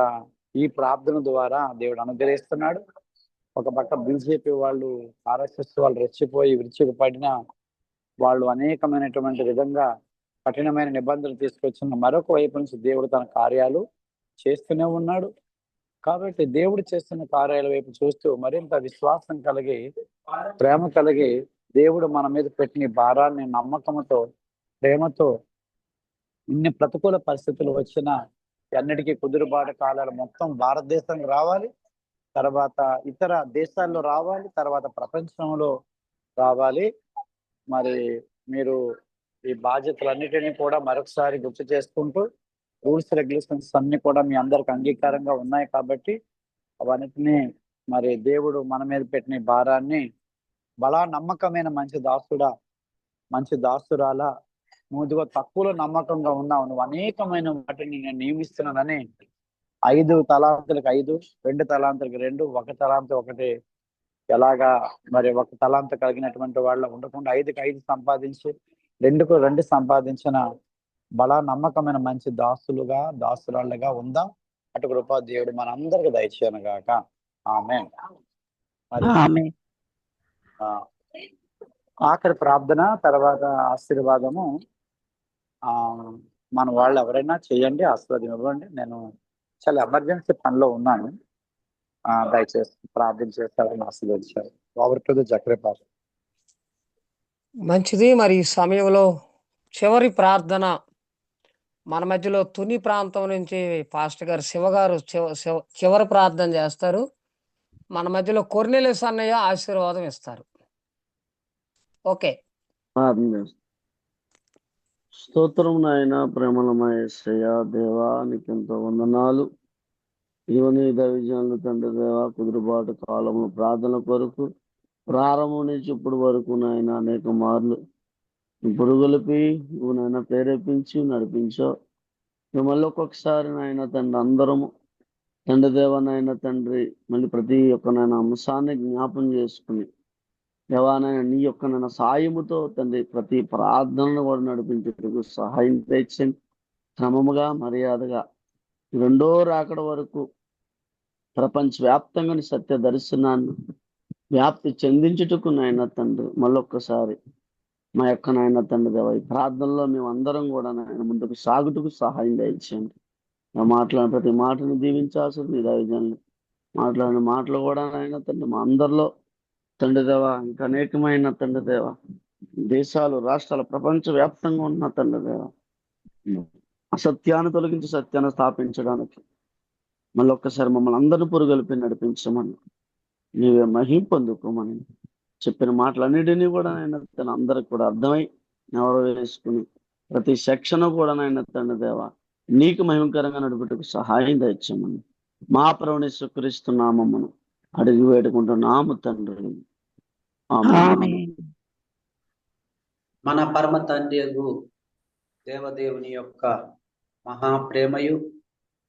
ఈ ప్రార్థన ద్వారా దేవుడు అనుగ్రహిస్తున్నాడు. ఒక పక్క బీజేపీ వాళ్ళు, ఆర్ఎస్ఎస్ వాళ్ళు రెచ్చిపోయి విరుచుకుపడిన వాళ్ళు అనేకమైనటువంటి విధంగా కఠినమైన నిబంధనలు తీసుకొచ్చిన మరొక వైపు నుంచి దేవుడు తన కార్యాలు చేస్తూనే ఉన్నాడు. కాబట్టి దేవుడు చేస్తున్న కార్యాల వైపు చూస్తూ మరింత విశ్వాసం కలిగి, ప్రేమ కలిగి దేవుడు మన మీద పెట్టిన భారాన్ని నమ్మకంతో, ప్రేమతో ఇన్ని ప్రతికూల పరిస్థితులు వచ్చినా అన్నిటికీ కుదురుబాటు కాలాలు మొత్తం భారతదేశానికి రావాలి, తర్వాత ఇతర దేశాల్లో రావాలి, తర్వాత ప్రపంచంలో రావాలి. మరి మీరు ఈ బాధ్యతలన్నిటినీ కూడా మరొకసారి గుర్తు చేసుకుంటూ రూల్స్ రెగ్యులేషన్స్ అన్ని కూడా మీ అందరికి అంగీకారంగా ఉన్నాయి కాబట్టి అవన్నిటినీ మరి దేవుడు మన మీద పెట్టిన భారాన్ని బలా నమ్మకమైన మంచి దాసుడా, మంచి దాసురాలా, నువ్వు తక్కువలో నమ్మకంగా ఉన్నావు, నువ్వు అనేకమైన వాటిని నేను నియమిస్తున్నానని 5 తలాంతులకు 5, 2 తలాంతులకు 2, 1 తలాంతు 1 ఎలాగా మరి 1 తలాంతు కలిగినటువంటి వాళ్ళ ఉండకుండా 5కి 5 సంపాదించి 2కు 2 సంపాదించిన బలా నమ్మకమైన మంచి దాసులుగా, దాసురాళ్ళుగా ఉందాం. అటు కృపా దేవుడు మనందరికి దయచేయను గాక. ఆమేన్. ఆఖరి ప్రార్థన తర్వాత ఆశీర్వాదము మన వాళ్ళు ఎవరైనా చేయండి, ఆశీర్వాదం ఇవ్వండి. నేను చాలా ఎమర్జెన్సీ పనిలో ఉన్నాను, దయచేసి ప్రార్థన చేస్తారని ఆశీర్వదించారు. ఓవర్ టు ది జక్రేపాస్. మంచిది. మరి ఈ సమయంలో చివరి ప్రార్థన మన మధ్యలో తుని ప్రాంతం నుంచి పాస్టర్ గారు శివ గారు చివరి ప్రార్థన చేస్తారు. మన మధ్యలో కొర్నెలియస్ అన్నయ్య ఆశీర్వాదం ఇస్తారు. ఓకే, స్తోత్రం నాయన, ప్రేమలమయ యేసయ్య దేవా, నీకెంతో వందనాలు. ఇవన్నీ దైవజనులు తండ్రి దేవా, కుదురుబాటు కాలంలో ప్రార్థన కొరకు ప్రారంభం నుంచి ఇప్పుడు వరకు నాయన అనేక మార్లు పురుగొలిపి నువ్వు నాయన ప్రేరేపించి నడిపించావు. మిమ్మల్ని ఒక్కొక్కసారి నాయన తండ్రి అందరము తండ్రి దేవ నాయన తండ్రి మళ్ళీ ప్రతి ఒక్క నాయన అంశాన్ని జ్ఞాపం చేసుకుని దేవానాయన నీ యొక్క నాయన సాయముతో తండ్రి ప్రతి ప్రార్థనను కూడా నడిపించేందుకు సహాయం తెచ్చండి. క్రమముగా మర్యాదగా 2వ రాకడ వరకు ప్రపంచవ్యాప్తంగా సత్య దర్శనాన్ని వ్యాప్తి చెందించుటకు నాయన తండ్రి మళ్ళొక్కసారి మా యొక్క నాయన తండ్రి దేవ ఈ ప్రార్థనలో మేము అందరం కూడా నాయన ముందుకు సాగుటకు సహాయం దయచేయండి. మాట్లాడిన ప్రతి మాటను దీవించాల్సింది నీ దైవజనులు మాట్లాడిన మాటలు కూడా నాయన తండ్రి మా అందరిలో తండ్రి దేవ ఇంకా అనేకమైన తండ్రి దేవ దేశాలు, రాష్ట్రాలు, ప్రపంచ వ్యాప్తంగా ఉన్న తండ్రి దేవ అసత్యాన్ని తొలగించి సత్యాన్ని స్థాపించడానికి మళ్ళీ ఒక్కసారి మమ్మల్ని అందరినీ పురుగొలిపి నడిపించమని, నీవే మహిం పొందుకోమని చెప్పిన మాటలన్నిటినీ కూడా నాయన తన అందరికి కూడా అర్థమై ఎవరు వేసుకుని ప్రతి సెక్షన్ కూడా నాయన తండ్రి దేవ నీకు మహిమకరంగా నడుపుటకు సహాయం దయచేయమని మా ప్రభుని యేసుక్రీస్తు నామమున అడిగి వేడుకుంటున్నాము తండ్రి. మన పరమ తండ్రి దేవదేవుని యొక్క మహాప్రేమయు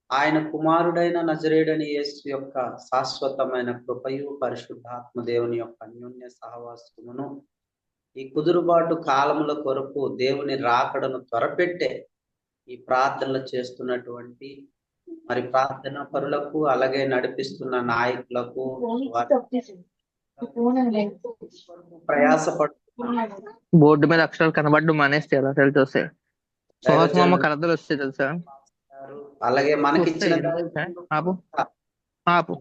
ఆయన కుమారుడైన నజరేయుడైన యేసు యొక్క శాశ్వతమైన కృపయు పరిశుద్ధాత్మ దేవుని యొక్క అన్యోన్య సహవాసమును ఈ కుదురుబాటు కాలముల కొరకు దేవుని రాకడను త్వరపెట్టే ఈ ప్రార్థనలు చేస్తున్నటువంటి మరి ప్రార్థన పరులకు, అలాగే నడిపిస్తున్న నాయకులకు, ప్రయాసపడు బోర్డు మీద అక్షరాలు కనబడ్డం మానేస్తే ఎలా చూస్తే సుహాస్మామ కలతలు వస్తాయి తెలుసా. అలాగే మనకిచ్చిన ఆపు ఆపు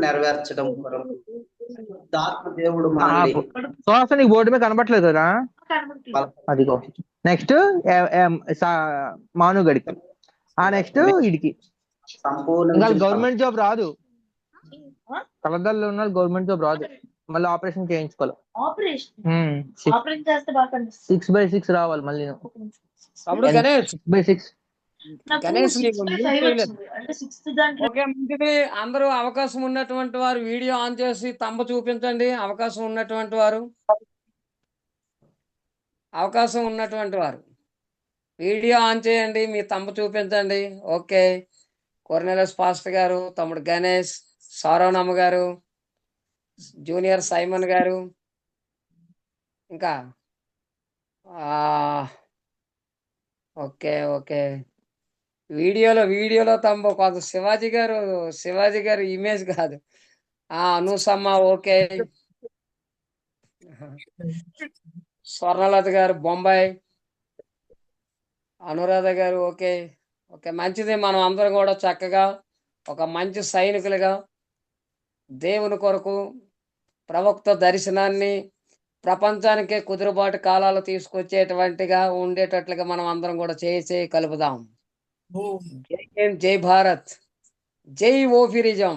నెరవేర్చడం కొరకు దేవుడు మనల్ని సుహాస్ నీకు బోర్డు మీద కనబడట్లేదు కదా. అదిగో నెక్స్ట్ మానుగడికి, ఆ నెక్స్ట్ ఇడికి. ఇంకా గవర్నమెంట్ జాబ్ రాదు, కలదల్లో ఉన్న గవర్నమెంట్ జాబ్ రాదు, మళ్ళీ ఆపరేషన్ చేయించుకోవాలి. 6/6 రావాలి మళ్ళీ. 6/6 గణేష్ ఓకే, మంచిది. అందరూ అవకాశం ఉన్నటువంటి వారు వీడియో ఆన్ చేసి తంబ చూపించండి. అవకాశం ఉన్నటువంటి వారు వీడియో ఆన్ చేయండి, మీ తంబ చూపించండి. ఓకే, కొర్నెలస్ పాస్టర్ గారు, తమ్ముడు గణేష్, సారవనమ్మ గారు, జూనియర్ సైమన్ గారు, ఇంకా ఓకే ఓకే వీడియోలో తమ్మ కొంత శివాజీ గారు ఇమేజ్ కాదు. అనూసమ్మ ఓకే, స్వర్ణలత గారు బొంబాయి, అనురాధ గారు ఓకే ఓకే, మంచిది. మనం అందరం కూడా చక్కగా ఒక మంచి సైనికులుగా దేవుని కొరకు ప్రవక్త దర్శనాన్ని ప్రపంచానికే కుదురుబాటు కాలాలు తీసుకొచ్చేటువంటిగా ఉండేటట్లుగా మనం అందరం కూడా చేసి కలుపుదాం. జై భారత్, జై ఓఫిరిజం.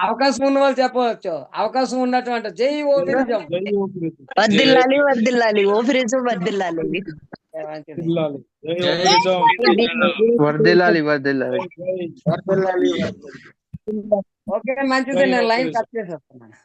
అవకాశం ఉన్న వాళ్ళు చెప్పవచ్చు. అవకాశం ఉన్నటువంటి జై ఓఫిరిజం. వర్దిల్లాలి వర్దిల్లాలి ఓఫిరిజం వర్దిల్లాలి. వర్దిల్లాలి వర్దిల్లాలి. ఓకే, మంచిది. నేను లైన్ కట్ చేసేస్తున్నాను.